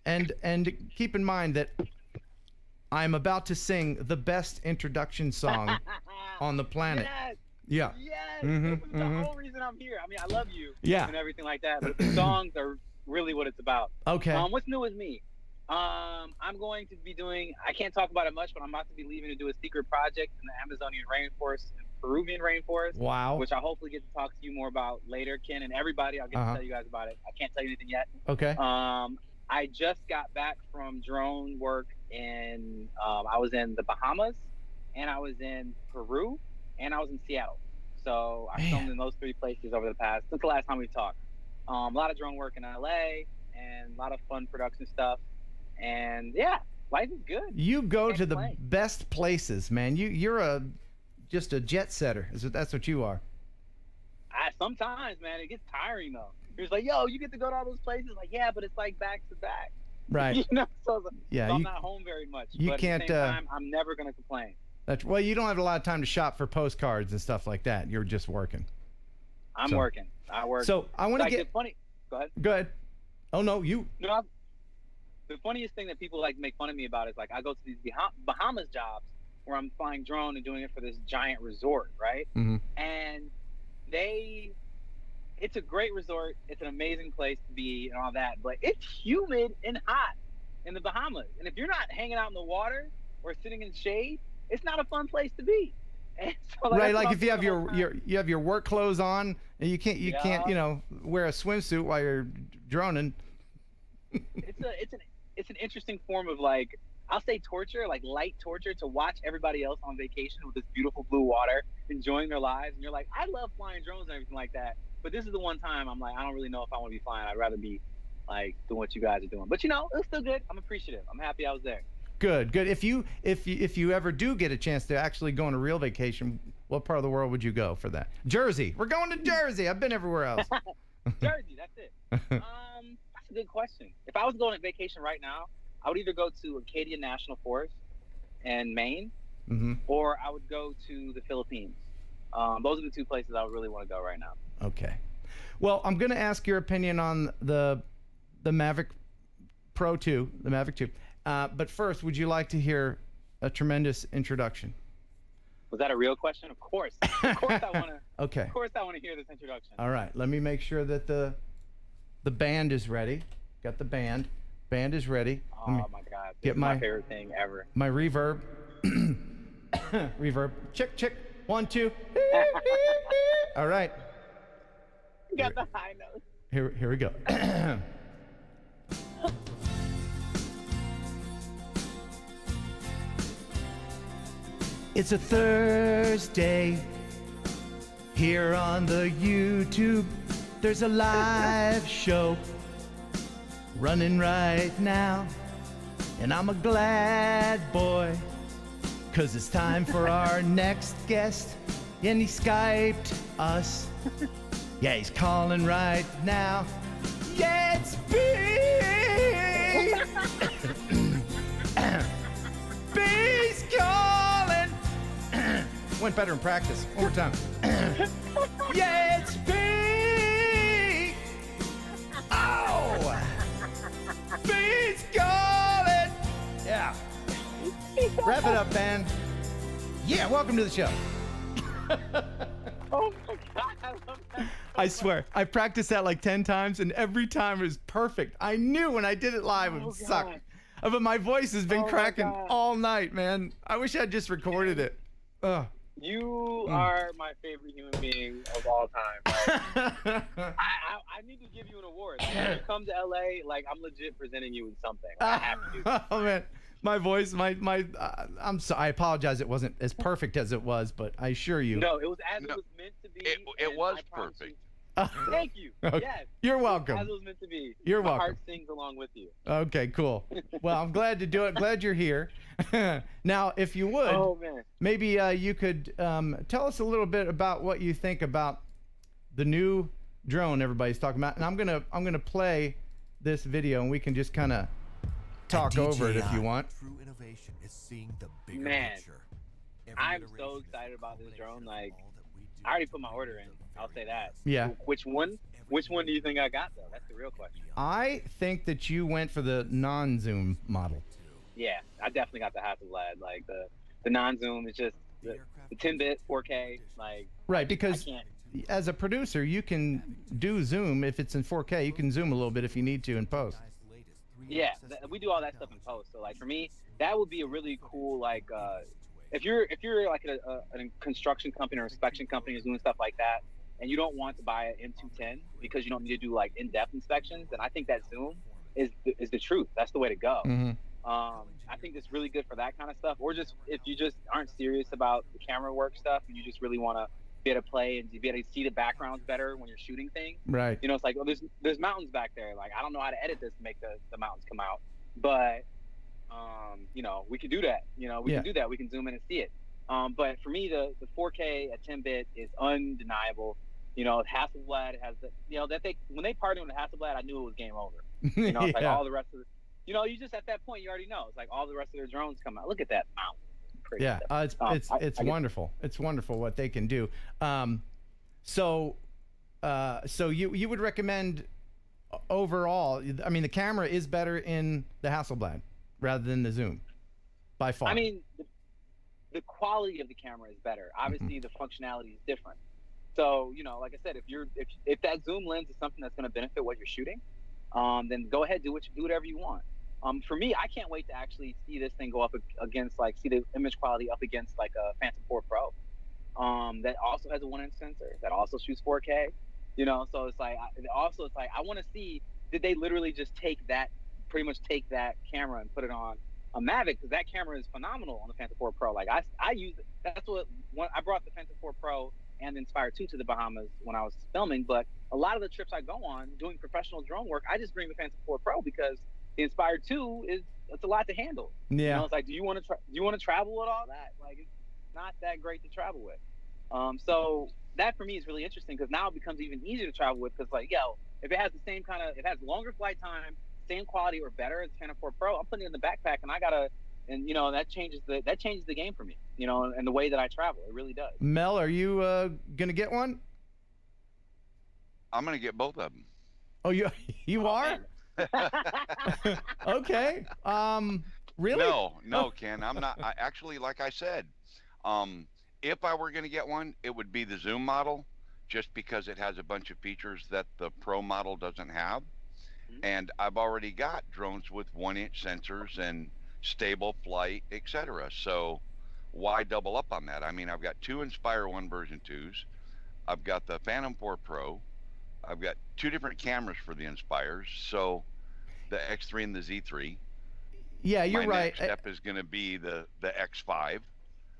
And keep in mind that I'm about to sing the best introduction song on the planet. Yes. Yeah. Yes. That's the whole reason I'm here. I mean, I love you. Yeah. And everything like that, but the songs are really what it's about. Okay. What's new with me? I'm going to be doing, I can't talk about it much, but I'm about to be leaving to do a secret project in the Amazonian rainforest and Peruvian rainforest. Wow. Which I'll hopefully get to talk to you more about later, Ken, and everybody. I'll get to tell you guys about it. I can't tell you anything yet. Okay. I just got back from drone work in, I was in the Bahamas, and I was in Peru, and I was in Seattle. So I filmed in those three places since the last time we talked. A lot of drone work in LA and a lot of fun production stuff. And yeah, life is good. You go to the best places, man. You're just a jet setter. That's what you are. Sometimes, man, it gets tiring though. It's like, yo, you get to go to all those places. Like, yeah, but it's like back to back. Right. You know, so yeah, I'm not home very much. You but can't. At the same time, I'm never gonna complain. Well, you don't have a lot of time to shop for postcards and stuff like that. You're just working. I'm working. I work. So I want to get funny. Go ahead. Go ahead. Oh no, you. No, the funniest thing that people like to make fun of me about is like I go to these Bahamas jobs where I'm flying drone and doing it for this giant resort, right? Mm-hmm. And it's a great resort. It's an amazing place to be and all that, but it's humid and hot in the Bahamas. And if you're not hanging out in the water or sitting in shade, it's not a fun place to be. And so, right, like if you have your work clothes on and you can't wear a swimsuit while you're droning, it's an interesting form of, like, I'll say torture, like light torture, to watch everybody else on vacation with this beautiful blue water, enjoying their lives, and you're like, I love flying drones and everything like that, but this is the one time I'm like, I don't really know if I want to be flying. I'd rather be like doing what you guys are doing. But it was still good. I'm appreciative. I'm happy I was there. Good. If you ever do get a chance to actually go on a real vacation, what part of the world would you go for that? Jersey. We're going to Jersey. I've been everywhere else. Jersey, that's it. That's a good question. If I was going on vacation right now, I would either go to Acadia National Forest and Maine, or I would go to the Philippines. Those are the two places I would really want to go right now. Okay. Well, I'm going to ask your opinion on the Mavic Pro 2, the Mavic 2. But first, would you like to hear a tremendous introduction? Was that a real question? Of course. Of course I want to. Okay. Of course I want to hear this introduction. All right. Let me make sure that the band is ready. Got the band. Band is ready. Oh my God! This is my favorite thing ever. My reverb. Reverb. Check. 1, 2. All right. Got the high notes. Here we go. It's a Thursday here on the YouTube. There's a live show running right now, and I'm a glad boy, 'cause it's time for our next guest, and he Skyped us. Yeah, he's calling right now. Yeah, it's B. B's calling. Went better in practice. One more time. Yeah, it's B. Oh! B's calling. Yeah. Wrap it up, man. Yeah, welcome to the show. Oh my God, I love that. I swear, I practiced that like 10 times, and every time it was perfect. I knew when I did it live it would suck. But my voice has been cracking all night, man. I wish I'd just recorded it. Ugh. You are my favorite human being of all time. Like, I need to give you an award. Like, when you come to LA, like, I'm legit presenting you with something. Like, I have to do that. Oh man, my voice, I'm sorry. I apologize. It wasn't as perfect as it was, but I assure you. No, it was as it was meant to be. It was perfect. Thank you. Okay. Yes. You're welcome. As it was meant to be. You're My welcome. heart sings along with you. Okay, cool. Well, I'm glad to do it. Glad you're here. Now, if you would, maybe you could tell us a little bit about what you think about the new drone everybody's talking about. And I'm gonna play this video, and we can just kind of talk over it if you want. True innovation is seeing the bigger Man, picture. I'm so excited about this drone. Like, I already put my order in. I'll say that. Yeah. Which one do you think I got, though? That's the real question. I think that you went for the non-zoom model. Yeah, I definitely got the Hasselblad. Like, the non-zoom is just the 10-bit 4K. Like, right, because as a producer, you can do zoom. If it's in 4K, you can zoom a little bit if you need to in post. Yeah, we do all that stuff in post. So, like, for me, that would be a really cool, like, if you're like a construction company or inspection company who's doing stuff like that, and you don't want to buy an M210 because you don't need to do like in-depth inspections, then I think that zoom is the truth. That's the way to go. I think it's really good for that kind of stuff. Or just if you just aren't serious about the camera work stuff and you just really want to be able to play and be able to see the backgrounds better when you're shooting things. Right. You know, it's like, oh, there's mountains back there. Like, I don't know how to edit this to make the mountains come out, but you know, we can do that. You know, we can do that. We can zoom in and see it. But for me, the 4K at 10-bit is undeniable. You know, Hasselblad has the, you know, when they partnered with Hasselblad, I knew it was game over. You know, it's like all the rest of the, you know, you just at that point you already know. It's like all the rest of their drones come out. Look at that mount. Pretty yeah, it's wonderful. It's wonderful what they can do. So you would recommend overall? I mean, the camera is better in the Hasselblad rather than the zoom, by far. I mean, the quality of the camera is better. Obviously, the functionality is different. So, you know, like I said, if that zoom lens is something that's going to benefit what you're shooting, then go ahead, do whatever you want. For me, I can't wait to actually see this thing go up against, like, see the image quality up against like a Phantom 4 Pro, that also has a 1-inch sensor, that also shoots 4K. You know, so it's like, I want to see, did they literally just take that pretty much take that camera and put it on a Mavic, because that camera is phenomenal on the Phantom 4 Pro. Like I use it. That's I brought the Phantom 4 Pro and the Inspire 2 to the Bahamas when I was filming. But a lot of the trips I go on doing professional drone work, I just bring the Phantom 4 Pro because the Inspire 2 it's a lot to handle. Yeah. You know, it's like, do you want to travel with all that? Like, it's not that great to travel with. So that for me is really interesting, because now it becomes even easier to travel with, because like, yo, if it has the same it has longer flight time, same quality or better as the Phantom 4 Pro, I'm putting it in the backpack, and you know, that changes the game for me, you know, and the way that I travel. It really does. Mel, are you gonna get one? I'm gonna get both of them. Oh, you are? Okay. Really? No, Ken, I'm not. Actually, like I said, if I were gonna get one, it would be the Zoom model, just because it has a bunch of features that the Pro model doesn't have. And I've already got drones with 1-inch sensors and stable flight, etc. So why double up on that? I mean, I've got 2 Inspire 1 version 2s. I've got the Phantom 4 Pro. I've got 2 different cameras for the Inspires. So the X3 and the Z3. Yeah, you're My right. next step is going to be the X5.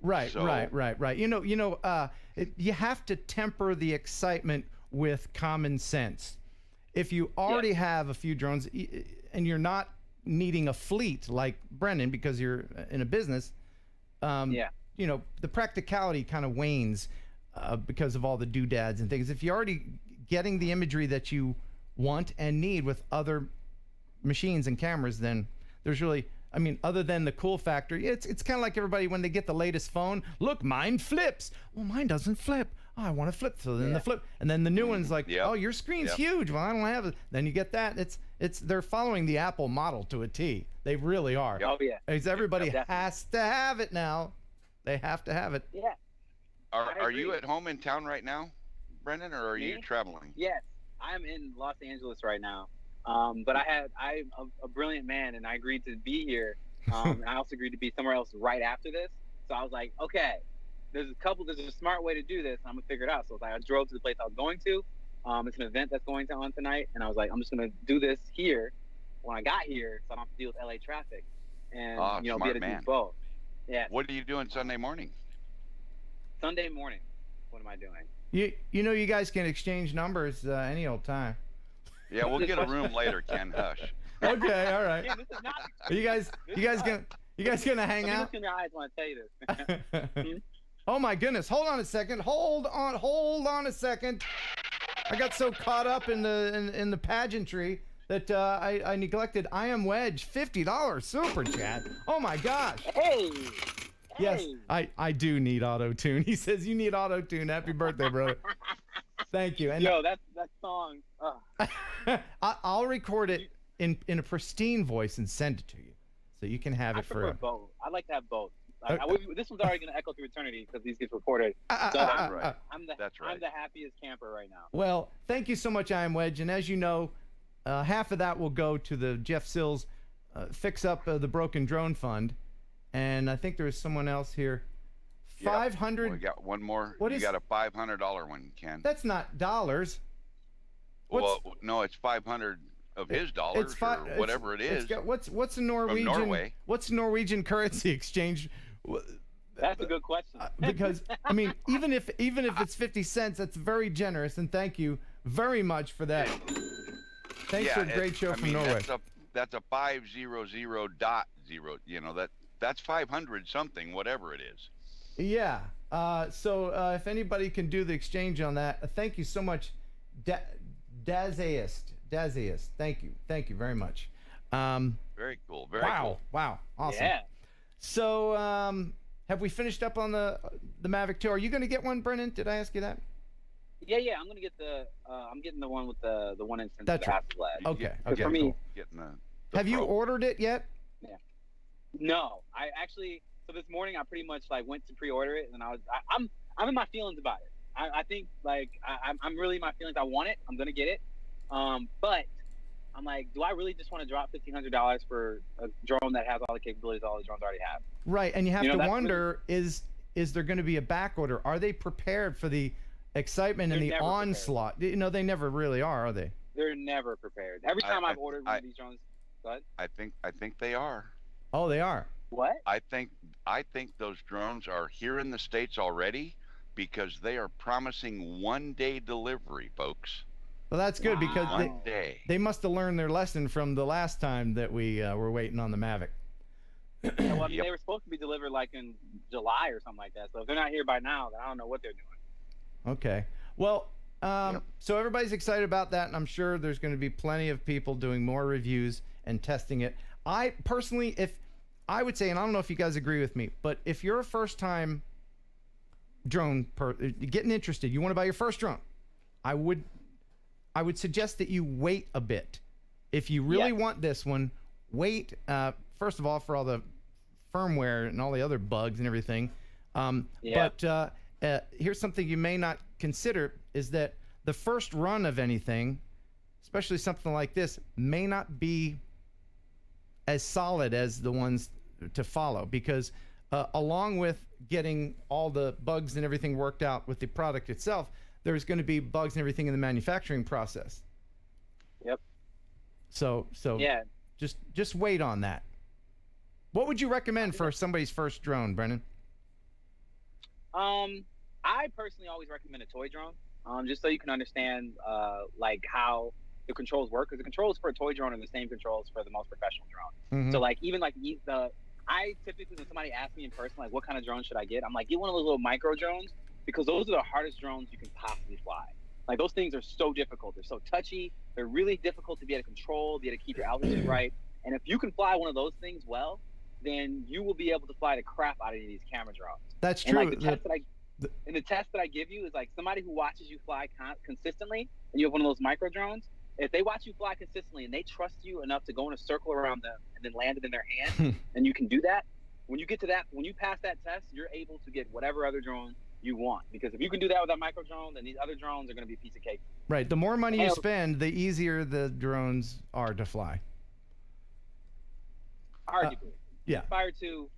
Right, So- right. You have to temper the excitement with common sense. If you already have a few drones and you're not needing a fleet like Brennan because you're in a business, you know, the practicality kind of wanes because of all the doodads and things. If you're already getting the imagery that you want and need with other machines and cameras, then there's really, I mean, other than the cool factor, it's kind of like everybody when they get the latest phone. Look, mine flips. Well, mine doesn't flip. Oh, I want to flip. So then the flip, and then the new one's like, oh, your screen's huge. Well, I don't have it. Then you get that. They're following the Apple model to a T. They really are. Oh yeah. Because everybody has to have it now. They have to have it. Yeah. Are you at home in town right now, Brennan, or are you traveling? Yes, I'm in Los Angeles right now. But I'm a brilliant man, and I agreed to be here. And I also agreed to be somewhere else right after this. So I was like, okay, there's a smart way to do this. And I'm gonna figure it out. So I drove to the place I was going to. It's an event that's going on tonight, and I was like, I'm just gonna do this here when I got here, so I don't have to deal with LA traffic, and be able to do both. Yeah. What are you doing Sunday morning? Sunday morning. What am I doing? You guys can exchange numbers any old time. Yeah, we'll get a room later, Ken. Hush. Okay, all right. Ken, this is not, Are you guys gonna hang out? Look in your eyes when I tell you this. Oh my goodness! Hold on a second. Hold on a second. I got so caught up in the pageantry that I neglected. I Am Wedge, $50 super chat. Oh my gosh! Hey. Yes, I do need auto tune. He says you need auto tune. Happy birthday, brother. Thank you. And Yo, that song. I'll record it in a pristine voice and send it to you, so you can have it forever. Both. I'd like to have both. This one's already going to echo through eternity because these get recorded. That's right. I'm the happiest camper right now. Well, thank you so much, I Am Wedge. And as you know, half of that will go to the Jeff Sills Fix Up the Broken Drone Fund. And I think there is someone else here. 500. We got one more. You got a $500 one, Ken. That's not dollars. Well, no, it's 500 of his dollars or whatever it is. What's the Norwegian? From Norway. What's Norwegian currency exchange? That's a good question. Because I mean, even if it's 50 cents, that's very generous, and thank you very much for that. Thanks for a great show from Norway. That's a 500.0. You know that's 500 something, whatever it is. Yeah. So if anybody can do the exchange on that, thank you so much, Dazeist. Thank you very much. Very cool. Very cool. Wow. Awesome. Yeah. So have we finished up on the Mavic 2? Are you going to get one, Brennan? Did I ask you that? Yeah. I'm gonna get I'm getting the one with the 1-inch sensor. That's right. Okay. For me. Getting the have you ordered it yet? Yeah. No, I actually. So this morning I pretty much went to pre-order it, and I'm in my feelings about it. I think I'm really in my feelings. I want it. I'm gonna get it. But I'm like, do I really just want to drop $1,500 for a drone that has all the capabilities all the drones already have? Right, and you have to wonder, is there going to be a back order? Are they prepared for the excitement and the onslaught? Prepared. They never really are they? They're never prepared. Every time I've ordered one of these drones, Go ahead. I think they are. Oh, they are. What? I think those drones are here in the States already because they are promising 1-day delivery, folks. Well, that's good because One day. they must have learned their lesson from the last time that we were waiting on the Mavic. Yeah, well, I mean, they were supposed to be delivered like in July or something like that. So if they're not here by now, then I don't know what they're doing. Okay. Well, so everybody's excited about that, and I'm sure there's going to be plenty of people doing more reviews and testing it. I personally, if I would say, and I don't know if you guys agree with me, but if you're a first-time drone getting interested, you want to buy your first drone, I would suggest that you wait a bit. If you really want this one, wait. First of all, for all the firmware and all the other bugs and everything. But here's something you may not consider is that the first run of anything, especially something like this, may not be as solid as the ones to follow, because along with getting all the bugs and everything worked out with the product itself, there's going to be bugs and everything in the manufacturing process. Yep. So yeah, just wait on that. What would you recommend for somebody's first drone, Brennan? I personally always recommend a toy drone, just so you can understand like how the controls work, because the controls for a toy drone are the same controls for the most professional drone. Mm-hmm. So like even like I typically, when somebody asks me in person like what kind of drone should I get, I'm like, get one of those little micro drones, because those are the hardest drones you can possibly fly. Like those things are so difficult. They're so touchy. They're really difficult to be able to control, be able to keep your altitude right. And if you can fly one of those things well, then you will be able to fly the crap out of these camera drones. That's true. And like the test that I give you is like somebody who watches you fly consistently, and you have one of those micro drones. If they watch you fly consistently and they trust you enough to go in a circle around them and then land it in their hand, and you can do that, when you get to that, when you pass that test, you're able to get whatever other drone you want. Because if you can do that with that micro drone, then these other drones are going to be a piece of cake. Right. The more money you spend, the easier the drones are to fly. Arguably. Yeah. Fire 2,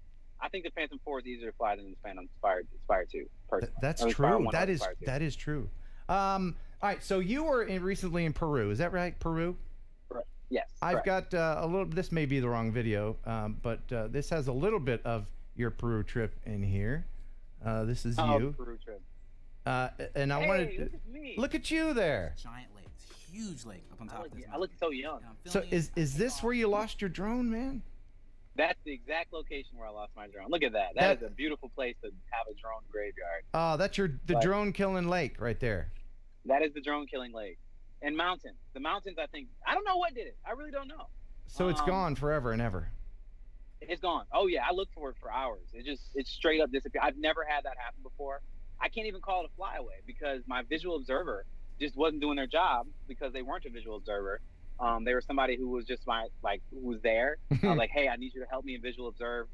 I think the Phantom 4 is easier to fly than the Phantom Fire 2. Personally. That's I mean, true. That is true. All right. So you were recently in Peru. Is that right? Peru? Correct. Yes. I've got a little. This may be the wrong video, but this has a little bit of your Peru trip in here. This is you. Peru trip. And I wanted look at me. Look at you there. Giant lake, huge lake up on top of this. I look so young. So is this where you lost your drone, man? That's the exact location where I lost my drone. Look at that. That is a beautiful place to have a drone graveyard. Oh, that's the drone killing lake right there. That is the drone killing lake. And mountains. The mountains, I think, I don't know what did it. I really don't know. So it's gone forever and ever. It's gone. Oh yeah, I looked for it for hours. It straight up disappeared. I've never had that happen before. I can't even call it a flyaway because my visual observer just wasn't doing their job, because they weren't a visual observer. They were somebody who was just who was there. I was like, hey, I need you to help me in visual observe.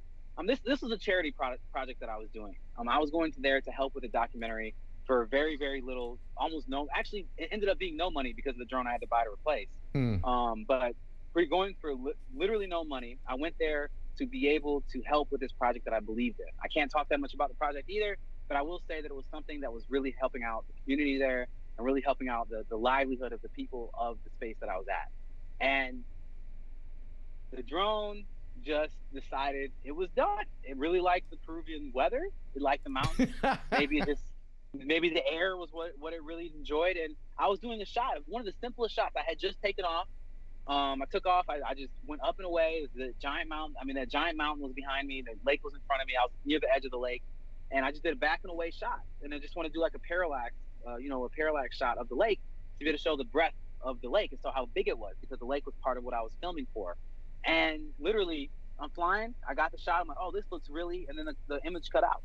This was a charity project that I was doing. I was going there to help with a documentary for very, very little, almost no. Actually, it ended up being no money because of the drone I had to buy to replace. But we're going for literally no money. I went there to be able to help with this project that I believed in. I can't talk that much about the project either, but I will say that it was something that was really helping out the community there, and really helping out the livelihood of the people of the space that I was at. And the drone just decided it was done. It really liked the Peruvian weather. It liked the mountains. Maybe the air was what it really enjoyed. And I was doing a shot, one of the simplest shots. I had just taken off. I took off. I just went up and away. The giant mountain. That giant mountain was behind me. The lake was in front of me. I was near the edge of the lake, and I just did a back and away shot. And I just want to do like a parallax. A parallax shot of the lake to be able to show the breadth of the lake and so how big it was, because the lake was part of what I was filming for. And literally, I'm flying. I got the shot. I'm like, oh, this looks really. And then the image cut out.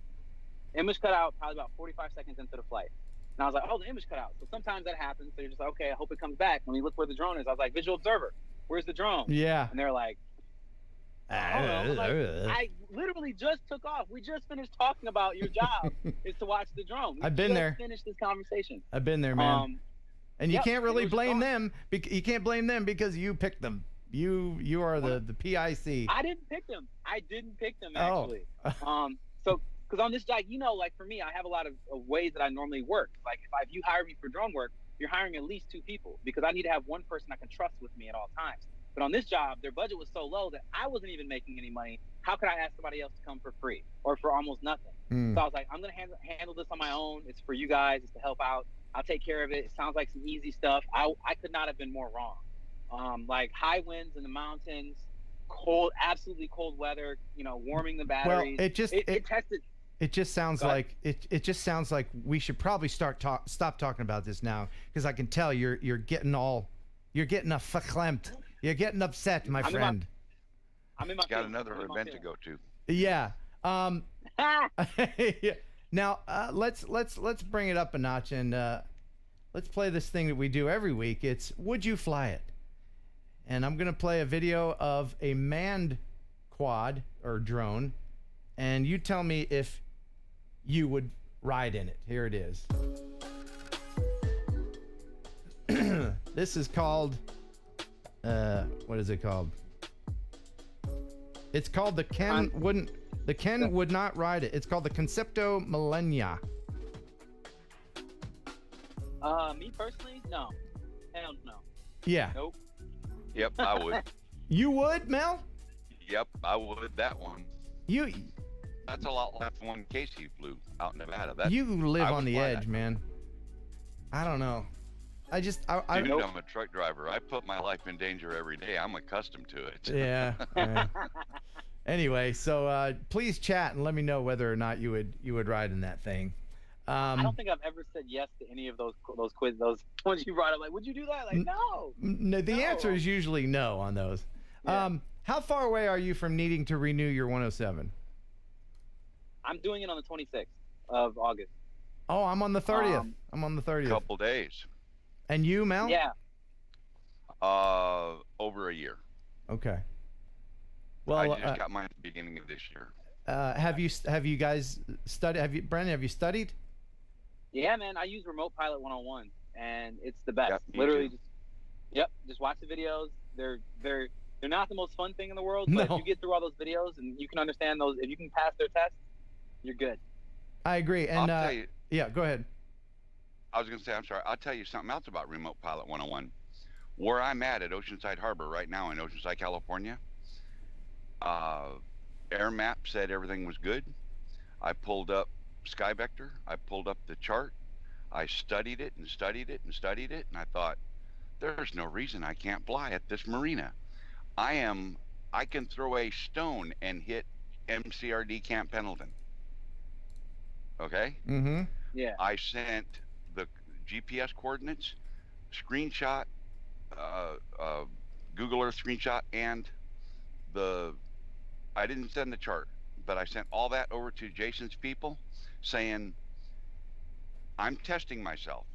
Image cut out probably about 45 seconds into the flight. And I was like, oh, the image cut out. So sometimes that happens. So you're just like, okay, I hope it comes back. When you look where the drone is, I was like, visual observer, where's the drone? Yeah. And they're like, I don't know. I literally just took off. We just finished talking about your job is to watch the drone. I've been there. Finished this conversation. I've been there, man. And you can't really blame them. You can't blame them because you picked them. You are the PIC. I didn't pick them. Actually. So because on this job, like for me, I have a lot of ways that I normally work. Like if you hire me for drone work, you're hiring at least 2 people, because I need to have one person I can trust with me at all times. But on this job, their budget was so low that I wasn't even making any money. How could I ask somebody else to come for free or for almost nothing? So I was like, I'm going to handle this on my own. It's for you guys. It's to help out. I'll take care of it. It sounds like some easy stuff. I could not have been more wrong. Like high winds in the mountains, cold, absolutely cold weather, warming the batteries. Well, it tested. It just sounds like it just sounds like we should probably stop talking about this now, because I can tell you're getting verklempt. You're getting upset, my friend. I'm in my Got another event to go to. Yeah. Now let's bring it up a notch and let's play this thing that we do every week. It's Would You Fly It? And I'm gonna play a video of a manned quad or drone, and you tell me if you would ride in it. Here it is. This is called what is it called? It's called the Ken would not ride it. It's called the Concepto Millennia. Me personally, no. Hell no. Yeah. Nope. Yep, I would. You would, Mel? Yep, I would. That one. That's a lot like the one Casey flew out in Nevada. You live on the edge, man. I don't know. I I'm a truck driver. I put my life in danger every day. I'm accustomed to it. Yeah. Anyway, so please chat and let me know whether or not you would ride in that thing. I don't think I've ever said yes to any of those quizzes, those ones you brought up. Like, would you do that? Like, no. No, the answer is usually no on those. Yeah. How far away are you from needing to renew your 107? I'm doing it on the 26th of August. Oh, I'm on the 30th. I'm on the 30th. Couple days. And you, Mel? Yeah. Over a year. Okay. Well, I just got mine at the beginning of this year. Have you guys studied? Brennan, have you studied? Yeah, man. I use Remote Pilot 101, and it's the best. Yep, Literally, just watch the videos. They're not the most fun thing in the world, but if you get through all those videos and you can understand those, if you can pass their test, you're good. I agree. And I'll tell you, yeah, go ahead. I was going to say, I'm sorry. I'll tell you something else about Remote Pilot 101. Where I'm at Oceanside Harbor right now in Oceanside, California, Air Map said everything was good. I pulled up Sky Vector. I pulled up the chart. I studied it and studied it and studied it, and I thought, there's no reason I can't fly at this marina. I can throw a stone and hit MCRD Camp Pendleton. Okay? Mm-hmm. Yeah. I sent the GPS coordinates, screenshot, Google Earth screenshot, and I didn't send the chart, but I sent all that over to Jason's people saying, I'm testing myself.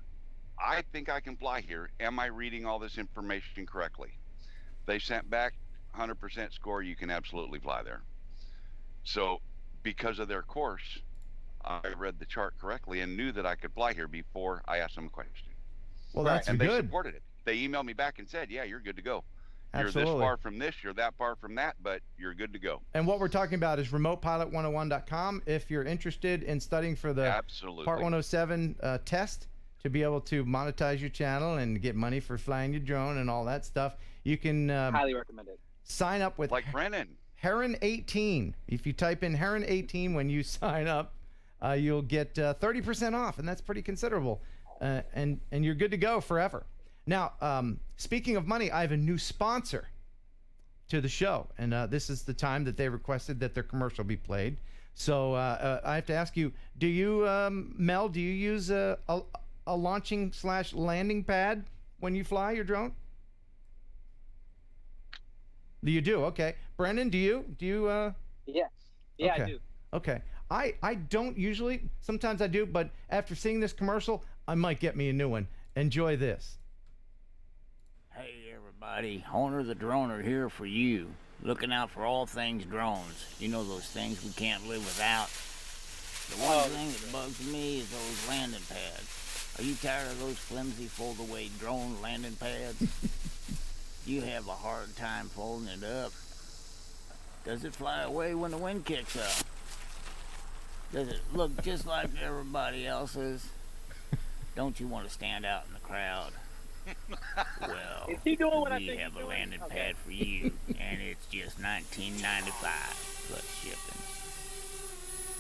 I think I can fly here. Am I reading all this information correctly? They sent back 100% score. You can absolutely fly there. So because of their course, I read the chart correctly and knew that I could fly here before I asked them a question. Well, that's and good. They supported it. They emailed me back and said, yeah, you're good to go. Absolutely. You're this far from this, you're that far from that, but you're good to go. And what we're talking about is remotepilot101.com. If you're interested in studying for the Part 107 test to be able to monetize your channel and get money for flying your drone and all that stuff, you can highly recommend it. Sign up with like Brennan. Heron 18. If you type in Heron 18 when you sign up, you'll get 30% off, and that's pretty considerable. And you're good to go forever. Now, speaking of money, I have a new sponsor to the show, and this is the time that they requested that their commercial be played. So I have to ask you, do you, Mel, do you use a launching/landing pad when you fly your drone? You do? Okay. Brennan, do you? Yeah. Yeah, okay. I do. Okay. I don't usually. Sometimes I do, but after seeing this commercial, I might get me a new one. Enjoy this. Hey everybody, Owner of the DRONR here for you. Looking out for all things drones. You know those things we can't live without. The one thing that bugs me is those landing pads. Are you tired of those flimsy fold-away drone landing pads? You have a hard time folding it up. Does it fly away when the wind kicks up? Does it look just like everybody else's? Don't you want to stand out in the crowd? Well, Is he doing what I we think have he's a doing? landing Okay. pad for you, and it's just $19.95 plus shipping.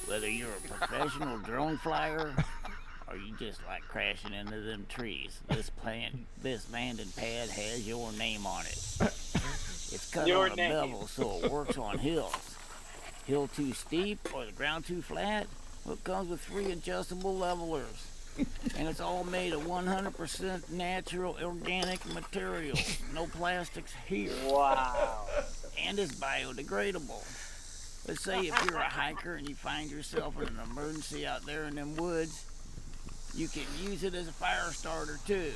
Whether you're a professional drone flyer or you just like crashing into them trees, this landing pad has your name on it. It's cut Your on a name. bevel so it works on hills. Hill too steep or the ground too flat? Well, it comes with 3 adjustable levelers. And it's all made of 100% natural organic material. No plastics here. Wow. And it's biodegradable. Let's say if you're a hiker and you find yourself in an emergency out there in them woods, you can use it as a fire starter too.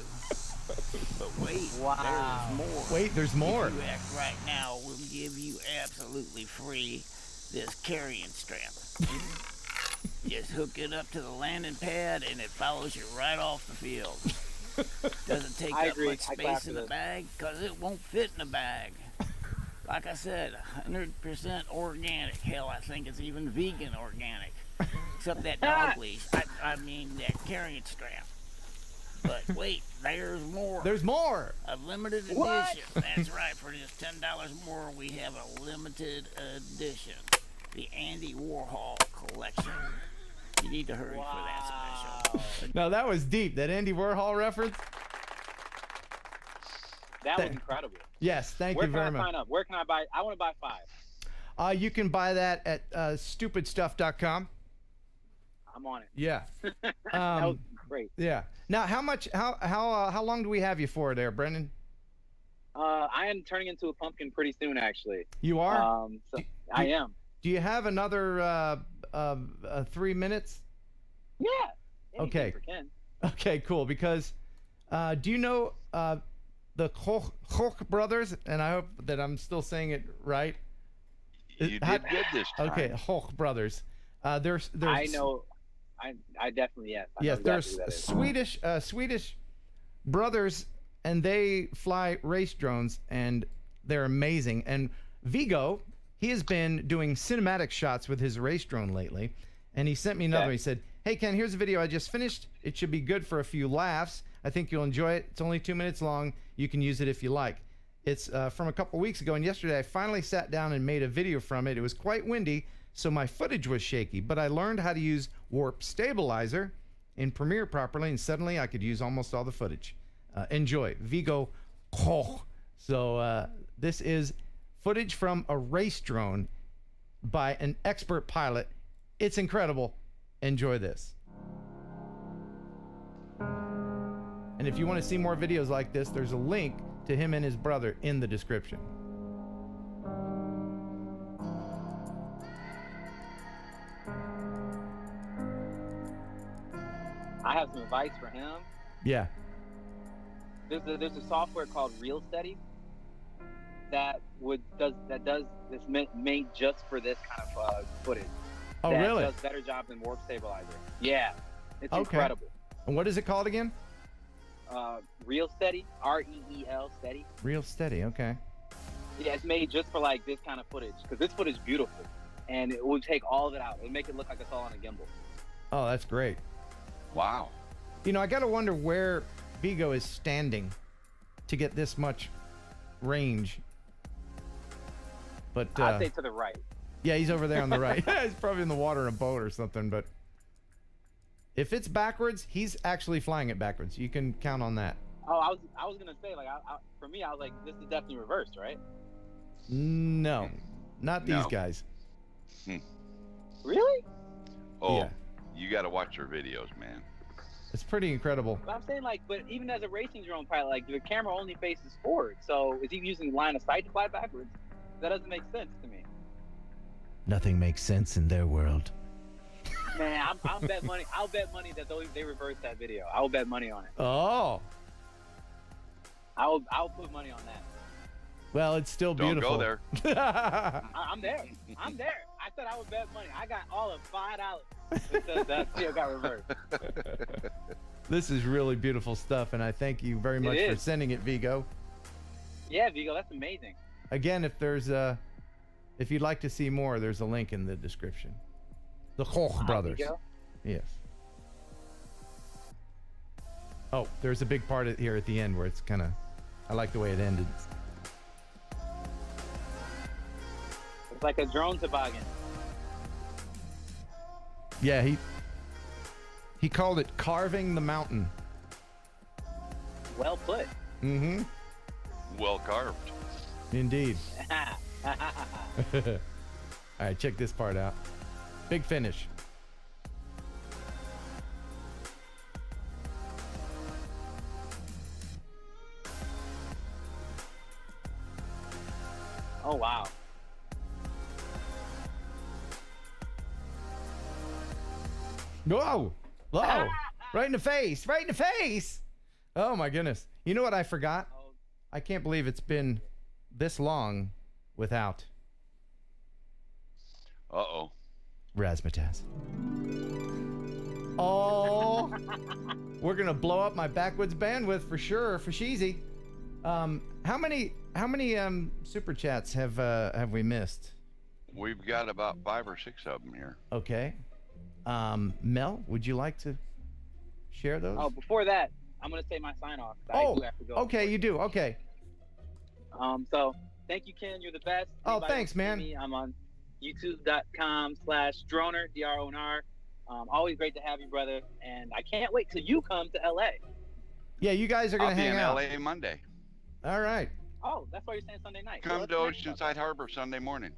But wait, Wow. there's more. Wait, there's more. If you act right now, we'll give you absolutely free this carrying strap. Just hook it up to the landing pad and it follows you right off the field. Doesn't take I up agree. much I space clap in for the this. bag because it won't fit in the bag. Like I said, 100% organic. Hell, I think it's even vegan organic. Except that dog leash. I mean that carrying strap. But wait, there's more. There's more. A limited edition. What? That's right. For just $10 more, we have a limited edition. The Andy Warhol collection. You need to hurry for that special. Now that was deep. That Andy Warhol reference. That was incredible. Yes, thank Where you can very I much. sign up? Where can I buy? I want to buy 5. You can buy that at stupidstuff.com. I'm on it. Yeah. That was great. Yeah. Now, how long do we have you for there, Brennan? I am turning into a pumpkin pretty soon, actually. You are? So I am. Do you have another 3 minutes? Yeah. Okay. Anything for Ken. Okay, cool. Because do you know the Koch Brothers? And I hope that I'm still saying it right. You did good this time. Okay, Koch Brothers. There's I know. I definitely yes. I know yes, exactly who that there's is. Swedish brothers, and they fly race drones, and they're amazing. And Vigo, he has been doing cinematic shots with his race drone lately, and he sent me another. Okay. He said, "Hey Ken, here's a video I just finished. It should be good for a few laughs. I think you'll enjoy it. It's only 2 minutes long. You can use it if you like." It's from a couple weeks ago, and yesterday I finally sat down and made a video from it. It was quite windy, so my footage was shaky, but I learned how to use Warp Stabilizer in Premiere properly, and suddenly I could use almost all the footage. Enjoy. Vigo Koch. So this is footage from a race drone by an expert pilot. It's incredible. Enjoy this. And if you want to see more videos like this, there's a link to him and his brother in the description. I have some advice for him. Yeah. There's a software called Real Steady that does this made just for this kind of footage. Oh, that really? Does better job than Warp Stabilizer. Yeah, it's Okay. incredible. And what is it called again? Real Steady, REEL Steady. Real Steady. Okay. Yeah, it's made just for like this kind of footage because this footage is beautiful, and it will take all of it out. It'll make it look like it's all on a gimbal. Oh, that's great. Wow. You know, I got to wonder where Vigo is standing to get this much range. But I'd say to the right. yeah, he's over there on the right. He's probably in the water in a boat or something. But if it's backwards, he's actually flying it backwards. You can count on that. Oh, I was gonna say like for me, I was like, this is definitely reversed, right? No, not these No. guys. Really? Oh, Yeah. you got to watch your videos, man. It's pretty incredible. But I'm saying like, but even as a racing drone pilot, like the camera only faces forward. So is he using line of sight to fly backwards? That doesn't make sense to me. Nothing makes sense in their world. Man, I'll bet money. I'll bet money that they reversed that video. I will bet money on it. Oh, I'll put money on that. well, it's still Don't beautiful. go there. I'm there. I'm there. I said I would bet money. I got all of $5. That video got reversed. This is really beautiful stuff, and I thank you very much for is. sending it, Vigo. Yeah, Vigo, that's amazing. Again, if you'd like to see more, there's a link in the description. The Koch Brothers. Vigo? Yes. Oh, there's a big part here at the end where it's kind of, I like the way it ended. It's like a drone toboggan. Yeah, he called it carving the mountain. Well put. Mm-hmm. Well carved. Indeed. All right, check this part out. Big finish. Oh, wow. Whoa! Whoa! Right in the face! Right in the face! Oh my goodness. You know what I forgot? I can't believe it's been this long without Uh-oh. Razzmatazz. Oh, we're gonna blow up my backwoods bandwidth for sure, for sheezy. How many super chats have we missed? We've got about 5 or 6 of them here. Okay. Mel, would you like to share those? Oh, before that, I'm going to say my sign off. I do have to go. Okay, you do. Okay. So thank you, Ken. You're the best. Oh, Anybody thanks, wants to man. see me, I'm on youtube.com/DRONR, DRONR. Always great to have you, brother. And I can't wait till you come to LA. Yeah, you guys are going to hang out. I'll be in LA Monday. All right. Oh, that's why you're saying Sunday night. Come to Oceanside Harbor Sunday morning.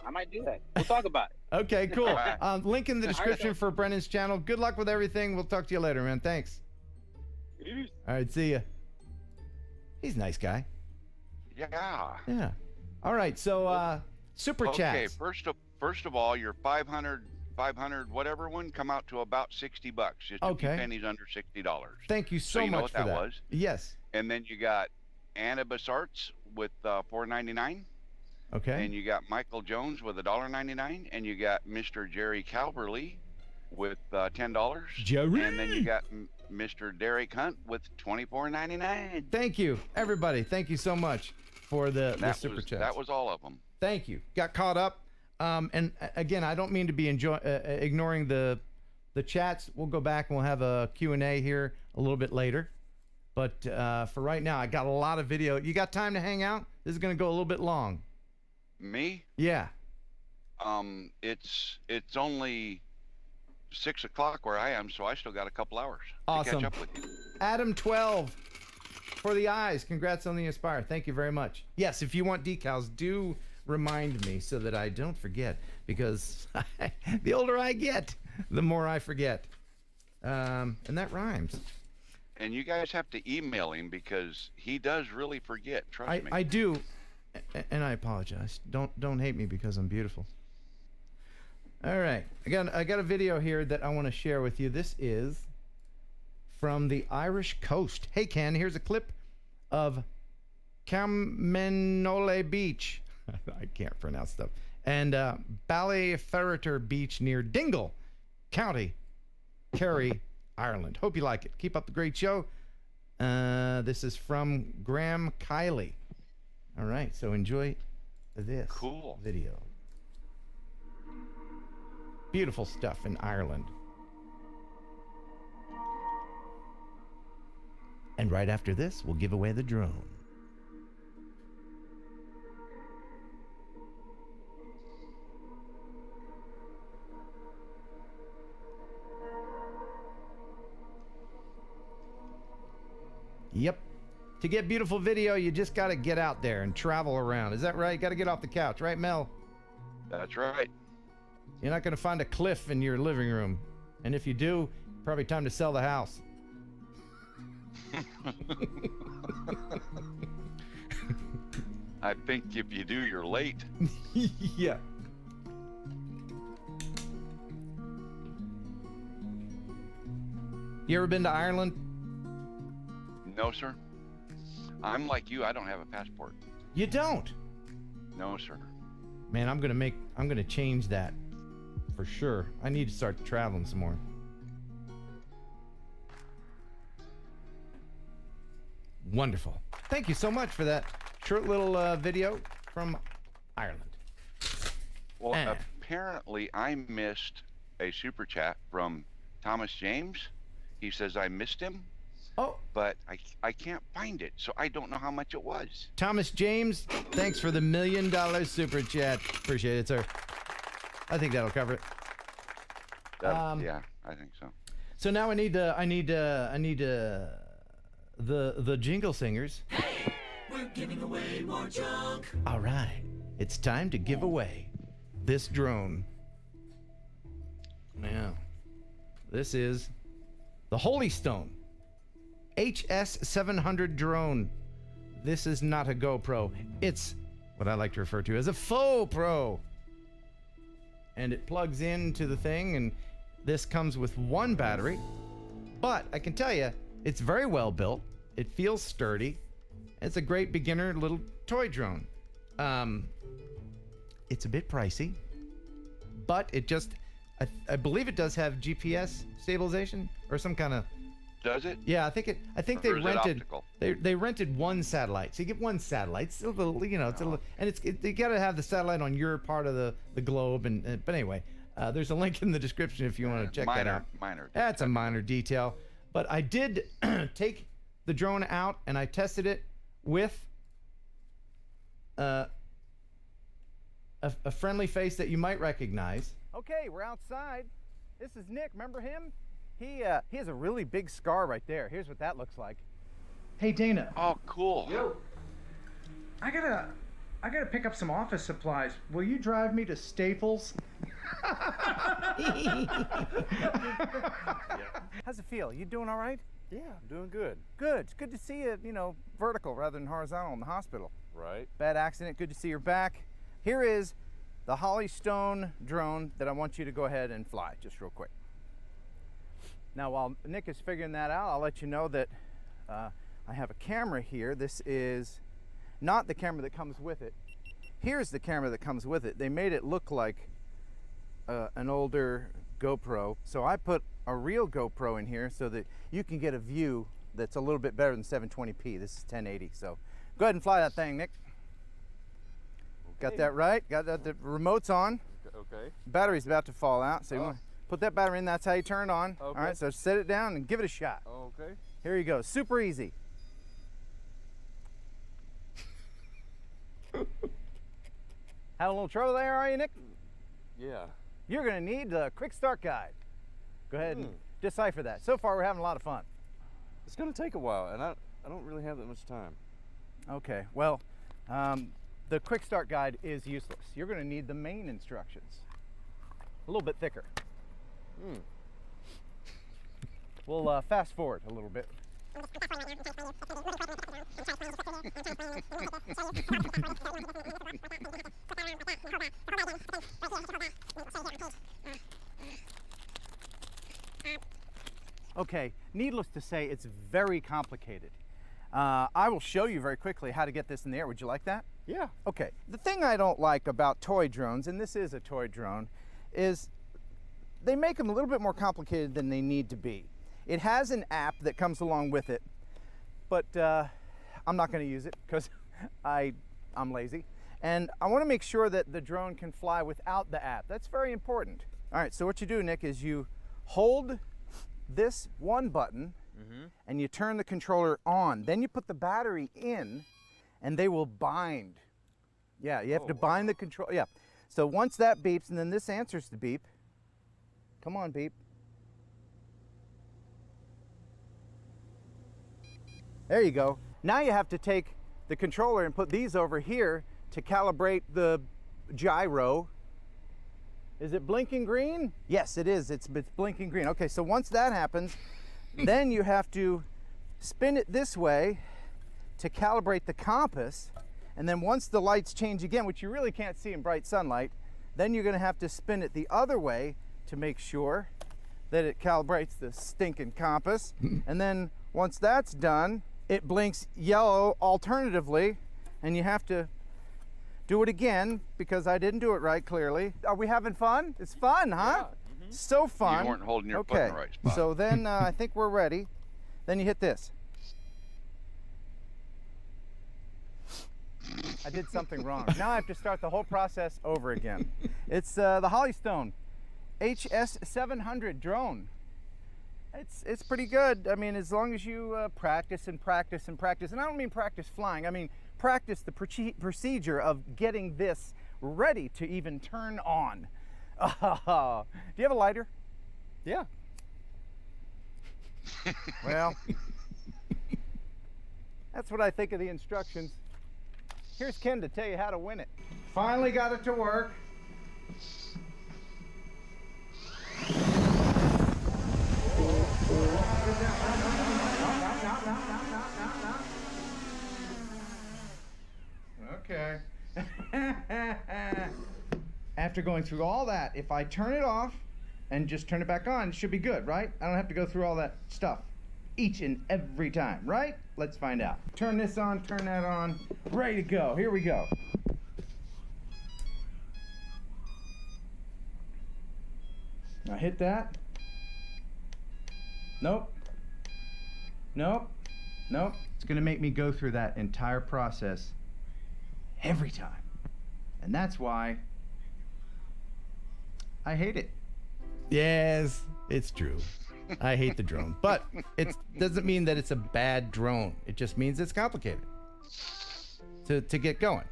I might do that. We'll talk about it. Okay, cool. All right. Link in the description then. for Brennan's channel. Good luck with everything. We'll talk to you later, man. Thanks. Peace. All right, see ya. He's a nice guy. Yeah. Yeah. All right, so super chats. Okay, first of all, your 500 whatever one come out to about $60, just a few pennies under $60. Thank you so you know much what for that that. was? Yes. And then you got Annabis Arts with $4.99. Okay. And you got Michael Jones with $1.99, and you got Mr. Jerry Calverley with $10. Jerry. And then you got Mr. Derek Hunt with $24.99. Thank you, everybody. Thank you so much for the super chat. That was all of them. Thank you. Got caught up. And again, I don't mean to be ignoring the chats. We'll go back and we'll have a Q&A here a little bit later. But for right now, I got a lot of video. You got time to hang out? This is going to go a little bit long. Me? Yeah. It's only 6 o'clock where I am, so I still got a couple hours Awesome. to catch up with you. Adam 12 for the eyes. Congrats on the Inspire. Thank you very much. Yes, if you want decals, do remind me so that I don't forget, because the older I get, the more I forget. And that rhymes. And you guys have to email him because he does really forget. Trust me. I do, and I apologize. Don't hate me because I'm beautiful. All right, I got a video here that I want to share with you. This is from the Irish coast. Hey Ken, here's a clip of Cammenole Beach. I can't pronounce stuff. And Ballyferriter Beach near Dingle, County Kerry, Ireland. Hope you like it. Keep up the great show. This is from Graham Kiley. All right, so enjoy this video. Beautiful stuff in Ireland. And right after this, we'll give away the drone. Yep. To get beautiful video, you just got to get out there and travel around. Is that right? Got to get off the couch, right, Mel? That's right. You're not going to find a cliff in your living room. And if you do, probably time to sell the house. I think if you do, you're late. Yeah. You ever been to Ireland? No, sir. I'm like you. I don't have a passport. You don't? No, sir. Man, I'm gonna change that for sure. I need to start traveling some more. Wonderful. Thank you so much for that short little video from Ireland. Well, apparently I missed a super chat from Thomas James. He says I missed him. Oh. But I can't find it, so I don't know how much it was. Thomas James, thanks for the $1 million super chat. Appreciate it, sir. I think that'll cover it. Yeah, I think so. So now I need the jingle singers. Hey, we're giving away more junk. All right, it's time to give away this drone. Now, this is the Holy Stone HS700 drone. This is not a GoPro. It's what I like to refer to as a faux pro. And it plugs into the thing, and this comes with one battery. But I can tell you, it's very well built. It feels sturdy. It's a great beginner little toy drone. It's a bit pricey, but it just, I believe it does have GPS stabilization or some kind of. Does it? Yeah, I think they Or is it rented. optical? They rented one satellite, so you get one satellite. It's a little, you know, it's a little, and you got to have the satellite on your part of the globe. And but anyway, there's a link in the description if you want to check that out. Minor. That's a minor detail, but I did take the drone out and I tested it with a friendly face that you might recognize. Okay, we're outside. This is Nick. Remember him? He has a really big scar right there. Here's what that looks like. Hey Dana. Oh, cool. Yo. I gotta pick up some office supplies. Will you drive me to Staples? How's it feel? You doing all right? Yeah, I'm doing good. Good. It's good to see you, you know, vertical rather than horizontal in the hospital. Right. Bad accident. Good to see you're back. Here is the Holly Stone drone that I want you to go ahead and fly, just real quick. Now, while Nick is figuring that out, I'll let you know that I have a camera here. This is not the camera that comes with it. Here's the camera that comes with it. They made it look like an older GoPro. So I put a real GoPro in here so that you can get a view that's a little bit better than 720p. This is 1080. So go ahead and fly that thing, Nick. Okay. Got that right? Got that? The remote's on. Okay. Battery's about to fall out. So you want to put that battery in. That's how you turn it on. Okay. All right. So set it down and give it a shot. Okay. Here you go. Super easy. Had a little trouble there, are you, Nick? Yeah. You're going to need the quick start guide. Go ahead and decipher that. So far, we're having a lot of fun. It's going to take a while, and I don't really have that much time. Okay. Well, the quick start guide is useless. You're going to need the main instructions. A little bit thicker. We'll fast forward a little bit. Okay, needless to say, it's very complicated. I will show you very quickly how to get this in the air. Would you like that? Yeah. Okay, the thing I don't like about toy drones, and this is a toy drone, is they make them a little bit more complicated than they need to be. It has an app that comes along with it, but I'm not going to use it because I'm lazy. And I want to make sure that the drone can fly without the app. That's very important. All right, so what you do, Nick, is you hold this one button and you turn the controller on. Then you put the battery in and they will bind. Yeah, you have to bind the control. Yeah. So once that beeps and then this answers the beep. Come on, beep. There you go. Now you have to take the controller and put these over here to calibrate the gyro. Is it blinking green? Yes, it is. It's blinking green. Okay, so once that happens, then you have to spin it this way to calibrate the compass. And then once the lights change again, which you really can't see in bright sunlight, then you're going to have to spin it the other way to make sure that it calibrates the stinking compass. And then once that's done, it blinks yellow alternatively, and you have to do it again because I didn't do it right, clearly. Are we having fun? It's fun, huh? Yeah. So fun. You weren't holding your foot in the right spot. So then I think we're ready. Then you hit this. I did something wrong. Now I have to start the whole process over again. It's the Holly Stone HS700 drone. It's pretty good. I mean, as long as you practice and practice and practice, and I don't mean practice flying. I mean practice the procedure of getting this ready to even turn on. Do you have a lighter? Yeah. Well, that's what I think of the instructions. Here's Ken to tell you how to win it. Finally got it to work. Okay. After going through all that, if I turn it off and just turn it back on, it should be good, right? I don't have to go through all that stuff each and every time, right? Let's find out. Turn this on, turn that on, ready to go. Here we go. Now hit that. Nope. Nope. Nope. It's gonna make me go through that entire process every time. And that's why I hate it. Yes, it's true. I hate the drone, but it doesn't mean that it's a bad drone. It just means it's complicated to get going.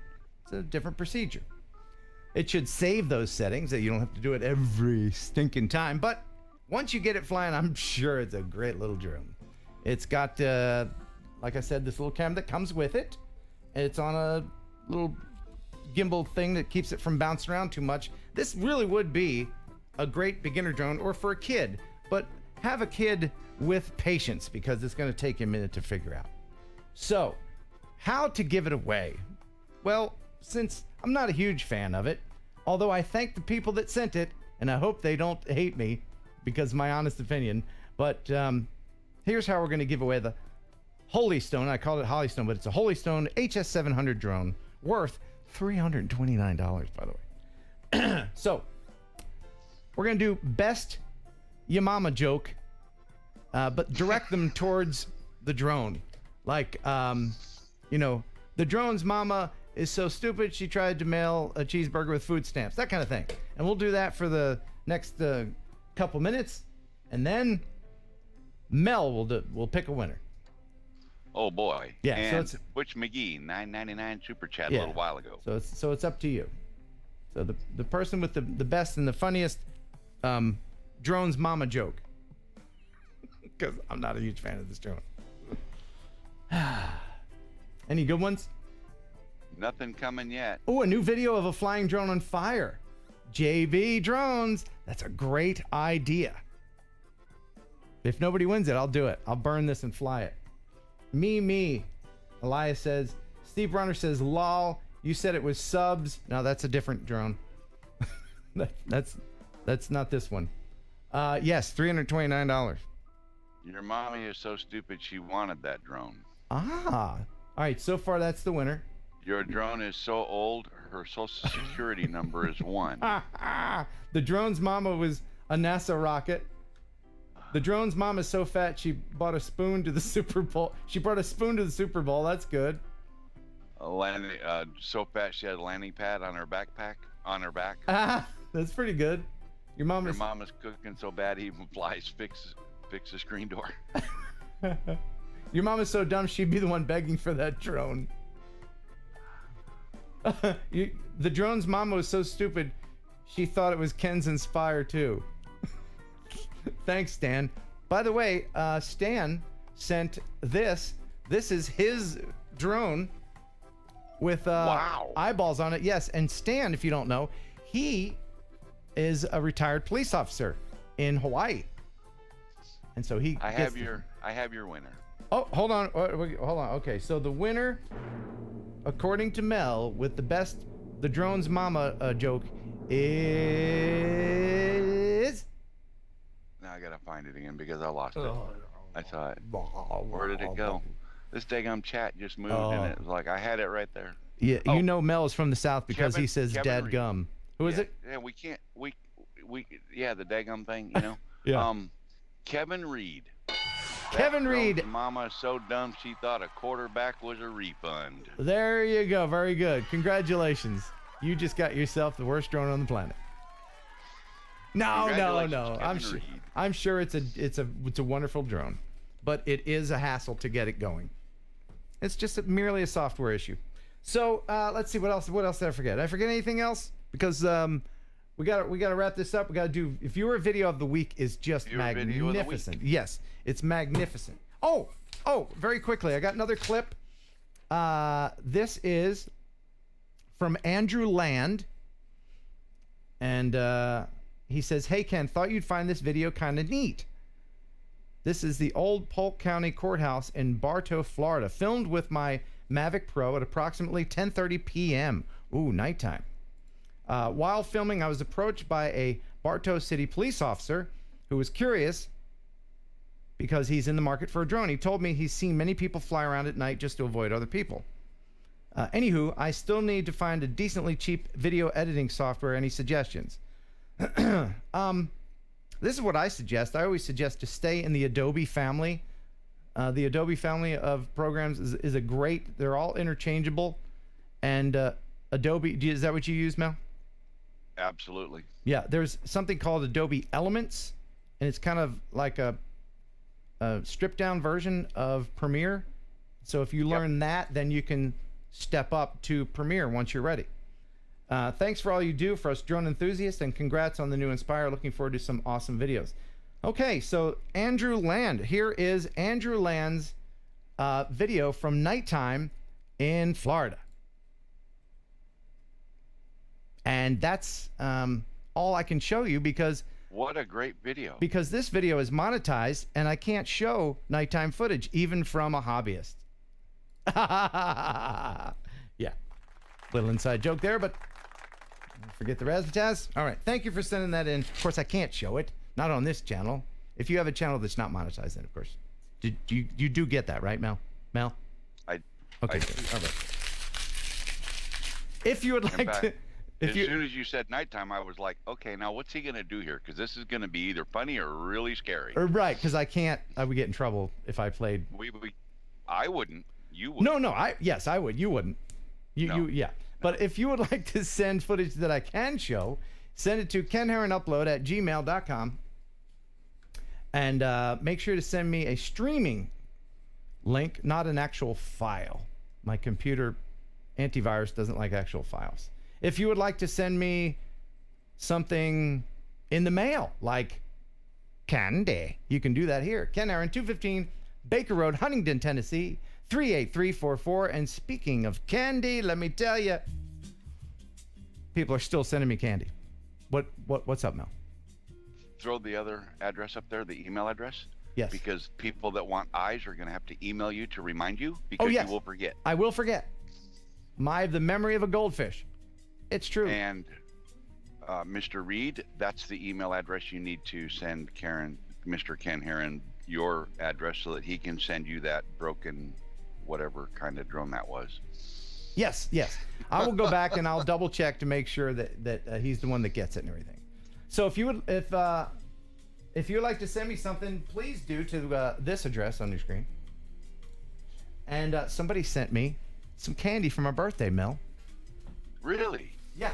It's a different procedure. It should save those settings that you don't have to do it every stinking time. But once you get it flying, I'm sure it's a great little drone. It's got, like I said, this little cam that comes with it. It's on a little gimbal thing that keeps it from bouncing around too much. This really would be a great beginner drone or for a kid, but have a kid with patience because it's going to take you a minute to figure out. So, how to give it away? Well, since I'm not a huge fan of it, although I thank the people that sent it, and I hope they don't hate me because of my honest opinion, but here's how we're going to give away the Holy Stone. I called it Hollystone, but it's a Holy Stone HS700 drone worth $329, by the way. So, we're going to do best your mama joke, but direct them towards the drone. Like, you know, the drone's mama is so stupid she tried to mail a cheeseburger with food stamps, that kind of thing. And we'll do that for the next couple minutes, and then Mel will pick a winner. Oh boy. Yeah. And So it's Butch McGee, $9.99 super chat a little while ago. So it's up to you. So the person with the best and the funniest drone's mama joke. Because I'm not a huge fan of this drone. Any good ones? Nothing coming yet. Oh, a new video of a flying drone on fire. JB Drones. That's a great idea. If nobody wins it, I'll do it. I'll burn this and fly it. Me. Elias says. Steve Runner says, lol, you said it was subs. No, that's a different drone. That's not this one. Yes, $329. Your mommy is so stupid she wanted that drone. Ah. All right, so far that's the winner. Your drone is so old, her social security number is 1. The drone's mama was a NASA rocket. The drone's mom is so fat she bought a spoon to the Super Bowl. She brought a spoon to the Super Bowl. That's good. So fat she had a landing pad on her backpack, on her back. That's pretty good. Your mom is cooking so bad he even flies fix the screen door. Your mom is so dumb she'd be the one begging for that drone. The drone's mama was so stupid she thought it was Ken's Inspire too. Thanks, Stan. By the way, Stan sent this. This is his drone with eyeballs on it. Yes, and Stan, if you don't know, he is a retired police officer in Hawaii, and so he. I have your winner. Oh, hold on. Okay, so the winner, according to Mel, with the drone's mama joke, is. Now I gotta find it again because I lost it. I saw it. Where did it go? This daggum chat just moved, and it was like I had it right there. Yeah, you know Mel is from the South because he says "dad gum." Who is it? Yeah, we can't. Yeah, the daggum thing. You know. Yeah. Kevin Reed. Kevin Reed. Mama is so dumb she thought a quarterback was a refund. There you go. Very good. Congratulations. You just got yourself the worst drone on the planet. No. Congratulations, I'm Kevin sure. Reed. I'm sure it's a wonderful drone, but it is a hassle to get it going. It's just merely a software issue. So let's see what else. What else did I forget? Did I forget anything else? Because we got to wrap this up. We got to do viewer video of the week is just Viewer video of the week. magnificent. Yes, it's magnificent. Oh, very quickly, I got another clip. This is from Andrew Land, and he says, "Hey Ken, thought you'd find this video kind of neat. This is the old Polk County Courthouse in Bartow, Florida, filmed with my Mavic Pro at approximately 10:30 p.m. Ooh, nighttime. While filming, I was approached by a Bartow City police officer who was curious because he's in the market for a drone. He told me he's seen many people fly around at night just to avoid other people. Anywho, I still need to find a decently cheap video editing software. Any suggestions?" This is what I suggest. I always suggest to stay in the Adobe family. The Adobe family of programs is a great, they're all interchangeable. And Adobe, is that what you use, Mel? Absolutely. Yeah, there's something called Adobe Elements, and it's kind of like a stripped down version of Premiere. So if you learn that, then you can step up to Premiere once you're ready. Thanks for all you do for us drone enthusiasts, and congrats on the new Inspire. Looking forward to some awesome videos. Okay, so Andrew Land. Here is Andrew Land's video from nighttime in Florida. And that's all I can show you because... What a great video. Because this video is monetized, and I can't show nighttime footage, even from a hobbyist. Yeah. Little inside joke there, but... Forget the razzmatazz. All right. Thank you for sending that in. Of course, I can't show it. Not on this channel. If you have a channel that's not monetized, then of course. You do get that, right, Mel? Mel? Okay. All right. If you would like to... As soon as you said nighttime, I was like, okay, now what's he going to do here? Because this is going to be either funny or really scary. Right, because I would get in trouble if I played... I wouldn't. You would. No, yes, I would. You wouldn't. Yeah. But if you would like to send footage that I can show, send it to kenheronupload@gmail.com. And make sure to send me a streaming link, not an actual file. My computer antivirus doesn't like actual files. If you would like to send me something in the mail, like candy, you can do that here. Ken Heron, 215 Baker Road, Huntington, Tennessee, 38344. And speaking of candy, let me tell you, people are still sending me candy. What's up, Mel? Throw the other address up there, the email address. Yes. Because people that want eyes are going to have to email you to remind you, because you will forget. I will forget. I have the memory of a goldfish. It's true. And Mr. Reed, that's the email address you need to send Mr. Ken Heron, your address, so that he can send you that broken whatever kind of drone that was. Yes. I will go back and I'll double check to make sure that he's the one that gets it and everything. So if you would like to send me something, please do to this address on your screen. And somebody sent me some candy for my birthday, Mel. Really? Yeah.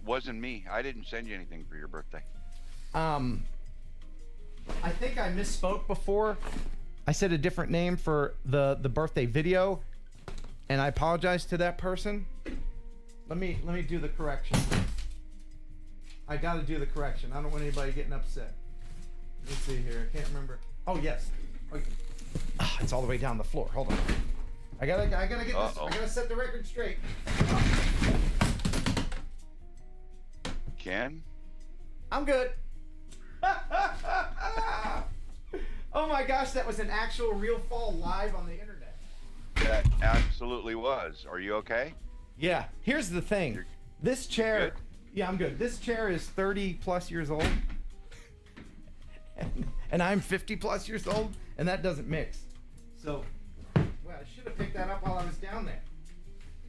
Wasn't me. I didn't send you anything for your birthday. I think I misspoke before. I said a different name for the birthday video, and I apologize to that person. Let me do the correction. I got to do the correction. I don't want anybody getting upset. Let's see here. I can't remember. Oh yes. Okay. It's all the way down the floor. Hold on. I gotta get this. I gotta set the record straight. Ken? I'm good. Oh my gosh, that was an actual real fall live on the internet. That absolutely was. Are you okay? Yeah. Here's the thing. This chair. Yeah, I'm good. This chair is 30 plus years old. And I'm 50 plus years old, and that doesn't mix. So, well, I should have picked that up while I was down there.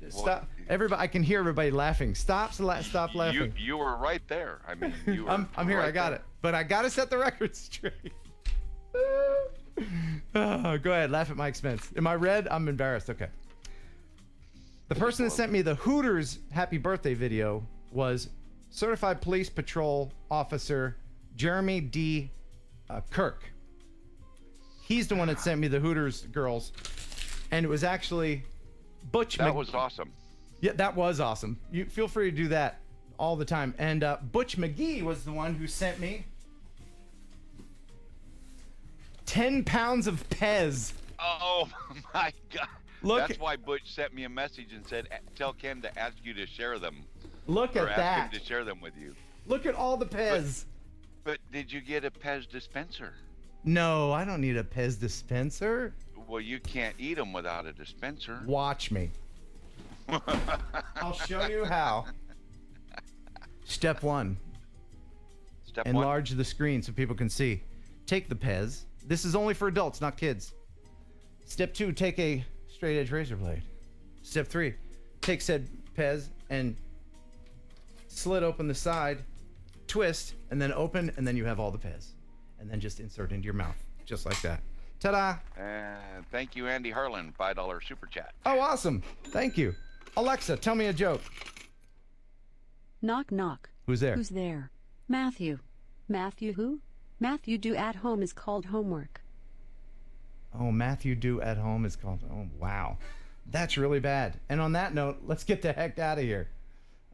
Stop. Everybody, I can hear everybody laughing. Stop laughing. You were right there. I mean, you were. I'm here. Right I got there. it. But I got to set the record straight. Oh, go ahead. Laugh at my expense. Am I red? I'm embarrassed. Okay. The person that sent me the Hooters happy birthday video was Certified Police Patrol Officer Jeremy D. Kirk. He's the one that sent me the Hooters girls, and it was actually Butch. That was awesome. Yeah, that was awesome. You feel free to do that all the time. And Butch McGee was the one who sent me 10 pounds of Pez. Oh my God! Look, that's why Butch sent me a message and said, "Tell Ken to ask you to share them." Look or at ask that. him to share them with you. Look at all the Pez. But did you get a Pez dispenser? No, I don't need a Pez dispenser. Well, you can't eat them without a dispenser. Watch me. I'll show you how. Step 1. Enlarge the screen so people can see. Take the Pez. This is only for adults, not kids. Step 2, take a straight edge razor blade. Step 3, take said Pez and slit open the side, twist, and then open, and then you have all the Pez. And then just insert into your mouth, just like that. Ta-da! And thank you, Andy Harlan, $5 super chat. Oh, awesome. Thank you. Alexa, tell me a joke. Knock, knock. Who's there? Who's there? Matthew. Matthew who? Matthew do at home is called homework. Oh, Matthew do at home is called... Oh, wow. That's really bad. And on that note, let's get the heck out of here.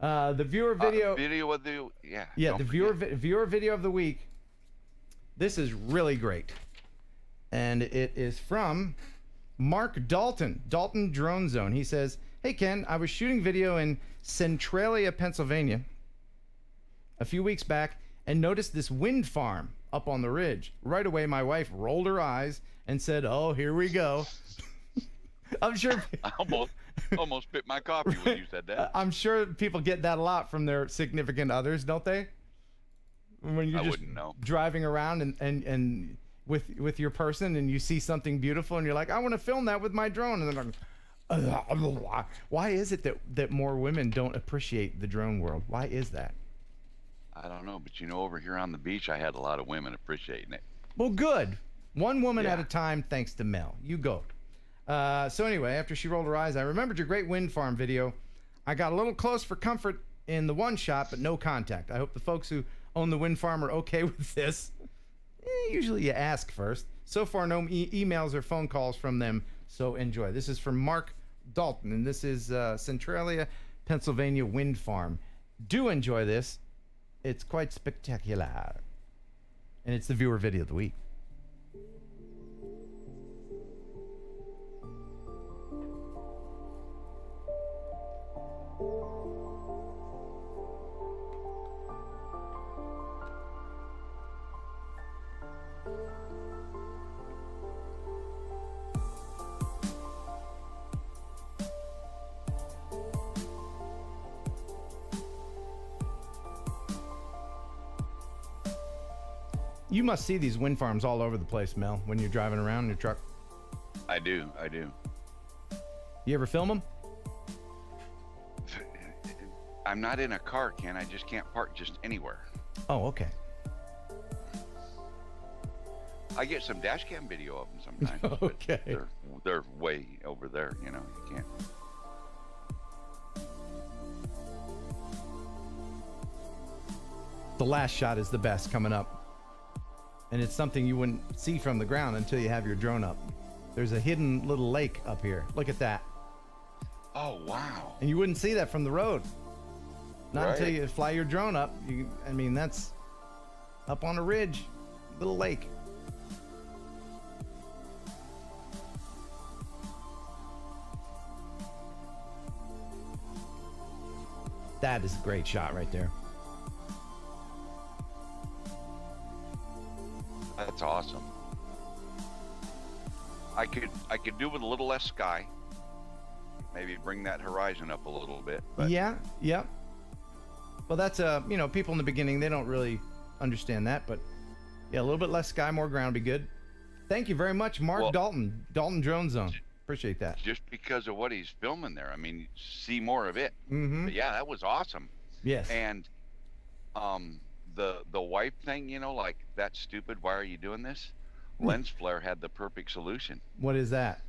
The viewer video... Video of the... Yeah. Yeah, the viewer video of the week. This is really great. And it is from Mark Dalton. Dalton Drone Zone. He says, "Hey, Ken, I was shooting video in Centralia, Pennsylvania a few weeks back and noticed this wind farm up on the ridge. Right away, my wife rolled her eyes and said, 'Oh, here we go.'" I'm sure... I almost spit my coffee when you said that. I'm sure people get that a lot from their significant others, don't they? When you're just driving around and with your person and you see something beautiful and you're like, "I want to film that with my drone." And then like, why is it that more women don't appreciate the drone world? Why is that? I don't know, but over here on the beach, I had a lot of women appreciating it. Well, good. One woman at a time, thanks to Mel. You go. So anyway, after she rolled her eyes, I remembered your great wind farm video. I got a little close for comfort in the one shot, but no contact. I hope the folks who own the wind farm are okay with this. Usually you ask first. So far, no emails or phone calls from them, so enjoy. This is from Mark Dalton, and this is Centralia, Pennsylvania wind farm. Do enjoy this. It's quite spectacular. And it's the viewer video of the week. You must see these wind farms all over the place, Mel, when you're driving around in your truck. I do. You ever film them? I'm not in a car, Ken. I just can't park just anywhere. Oh, okay. I get some dash cam video of them sometimes. Okay. They're way over there, you can't. The last shot is the best coming up. And it's something you wouldn't see from the ground until you have your drone up. There's a hidden little lake up here. Look at that. Oh, wow. And you wouldn't see that from the road. Not until you fly your drone up. That's up on a ridge, little lake. That is a great shot right there. That's awesome. I could do with a little less sky. Maybe bring that horizon up a little bit. But. Yeah. Well, that's people in the beginning, they don't really understand that, but yeah, a little bit less sky, more ground would be good. Thank you very much, Mark Dalton Drone Zone. Appreciate that. Just because of what he's filming there, see more of it. Mm-hmm. But yeah, that was awesome. Yes. And the wife thing, like, that's stupid. Why are you doing this? Lens Flare had the perfect solution. What is that?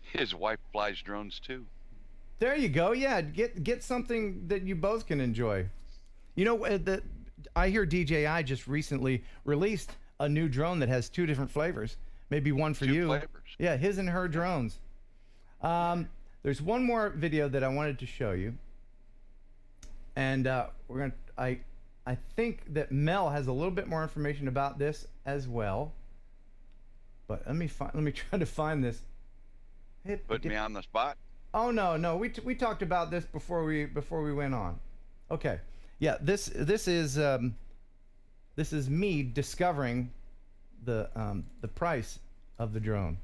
His wife flies drones too. There you go. Yeah, get something that you both can enjoy. You know, I hear DJI just recently released a new drone that has 2 different flavors. Maybe one for 2 you. flavors. Yeah, his and her drones. There's one more video that I wanted to show you, and we're gonna. I think that Mel has a little bit more information about this as well. But let me try to find this. Put me on the spot. Oh no, we talked about this before we went on. Okay, yeah, this is me discovering the price of the drone.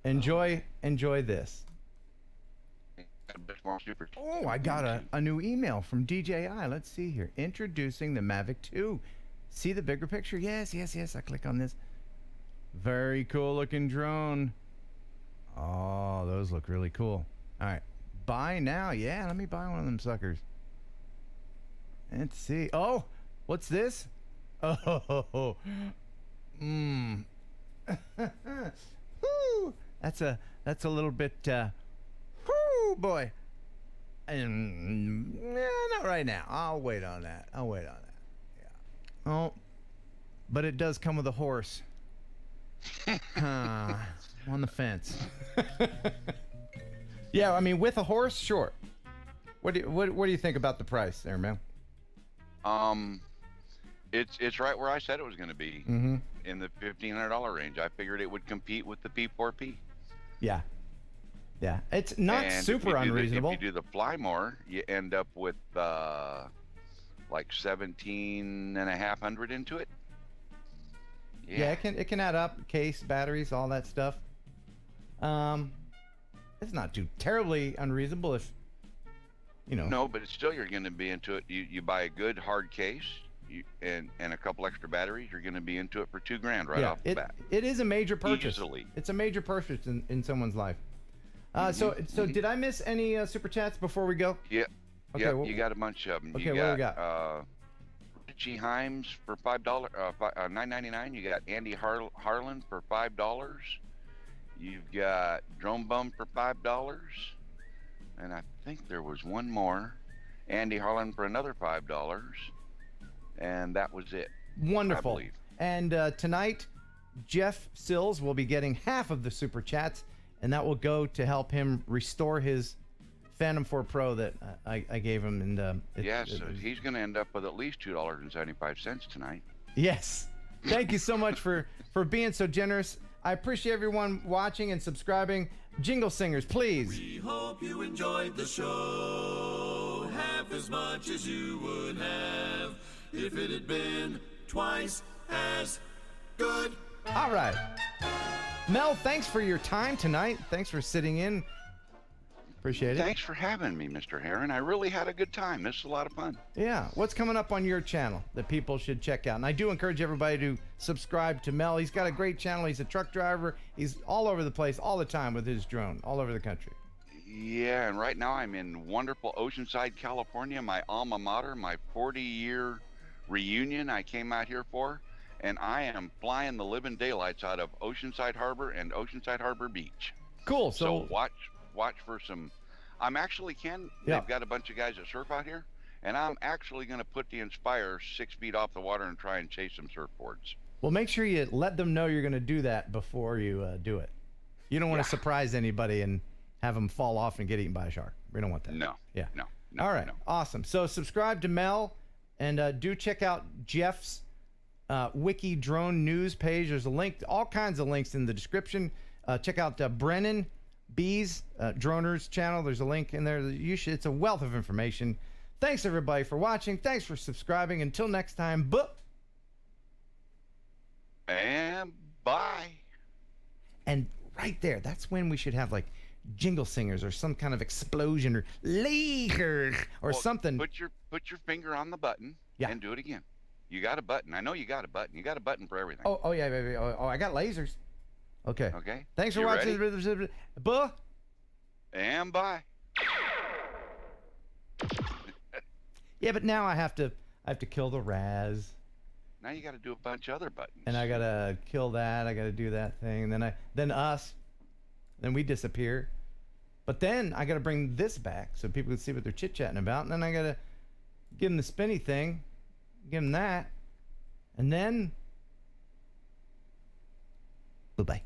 Enjoy this. Oh, I got a new email from DJI. Let's see here. Introducing the Mavic 2. See the bigger picture? Yes. I click on this. Very cool looking drone. Oh, those look really cool. All right. Buy now. Yeah, let me buy one of them suckers. Let's see. Oh, what's this? Oh. Woo. That's a little bit whoo boy. And not right now. I'll wait on that. Yeah. Oh. But it does come with a horse. On the fence. Yeah, I mean, with a horse, sure. What do you think about the price there, man? It's right where I said it was going to be, in the $1,500 range. I figured it would compete with the P4P. Yeah, it's not super unreasonable. If you do the fly more, you end up with like 17,500 into it. Yeah, it can add up. Case, batteries, all that stuff. It's not too terribly unreasonable if, you know. No, but it's still, you're going to be into it. You buy a good hard case, and a couple extra batteries, you're going to be into it for $2,000 right off the bat. It is a major purchase. Easily. It's a major purchase in someone's life. So did I miss any super chats before we go? Yeah. Okay, yeah, well, you got a bunch of them. Okay, what do we got? Richie Himes for $5, $9.99. You got Andy Harlan for $5. You've got Drone Bum for $5, and I think there was one more. Andy Harlan for another $5, and that was it. Wonderful. I believe. And tonight, Jeff Sills will be getting half of the super chats, and that will go to help him restore his Phantom 4 Pro that I gave him. And so he's going to end up with at least $2.75 tonight. Yes. Thank you so much for being so generous. I appreciate everyone watching and subscribing. Jingle singers, please. We hope you enjoyed the show half as much as you would have if it had been twice as good. All right. Mel, thanks for your time tonight. Thanks for sitting in. Appreciate it. Thanks for having me, Mr. Heron. I really had a good time. This is a lot of fun. Yeah. What's coming up on your channel that people should check out? And I do encourage everybody to subscribe to Mel. He's got a great channel. He's a truck driver. He's all over the place all the time with his drone, all over the country. Yeah, and right now I'm in wonderful Oceanside, California, my alma mater, my 40-year reunion I came out here for. And I am flying the living daylights out of Oceanside Harbor and Oceanside Harbor Beach. Cool. So watch for some. I'm actually they've got a bunch of guys that surf out here, and I'm actually going to put the Inspire 6 feet off the water and try and chase some surfboards. Well, make sure you let them know you're going to do that before you do it. You don't want to surprise anybody and have them fall off and get eaten by a shark. We don't want that. No. Yeah. No. All right. No. Awesome. So subscribe to Mel, and do check out Jeff's Wiki Drone News page. There's a link, all kinds of links in the description. Check out Brennan B's DRONR's channel. There's a link in there. It's a wealth of information. Thanks everybody for watching. Thanks for subscribing. Until next time, and bye. And right there, that's when we should have like jingle singers or some kind of explosion or laser or something. Put your finger on the button and do it again. You got a button. I know you got a button. You got a button for everything. Oh yeah, baby. Oh, I got lasers. Okay. Okay. Thanks for watching. Ready? And bye. Yeah, but now I have to kill the Raz. Now you got to do a bunch of other buttons. And I gotta kill that. I gotta do that thing. Then us. Then we disappear. But then I gotta bring this back so people can see what they're chit chatting about. And then I gotta Give him the spinny thing. Give him that. And then... Bye-bye.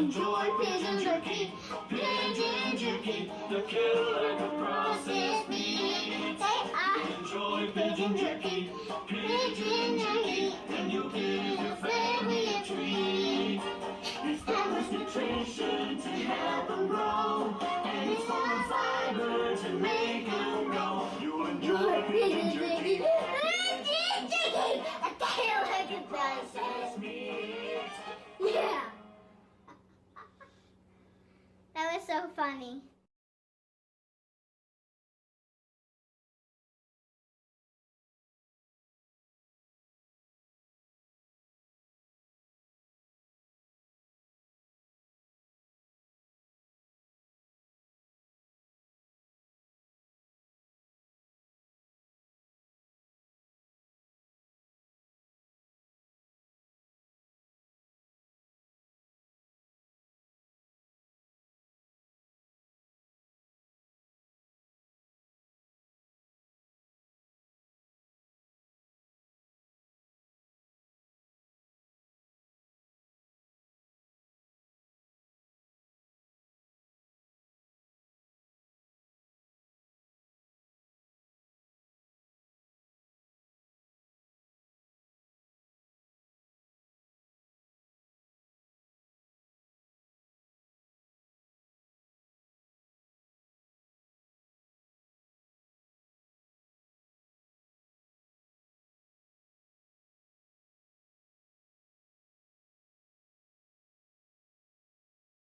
enjoy pigeon jerky. Pigeon jerky, the killer can process meat. Say I enjoy pigeon jerky. Pigeon jerky, and you give your family a treat. It's endless nutrition to help them grow, and it's full of fiber to make them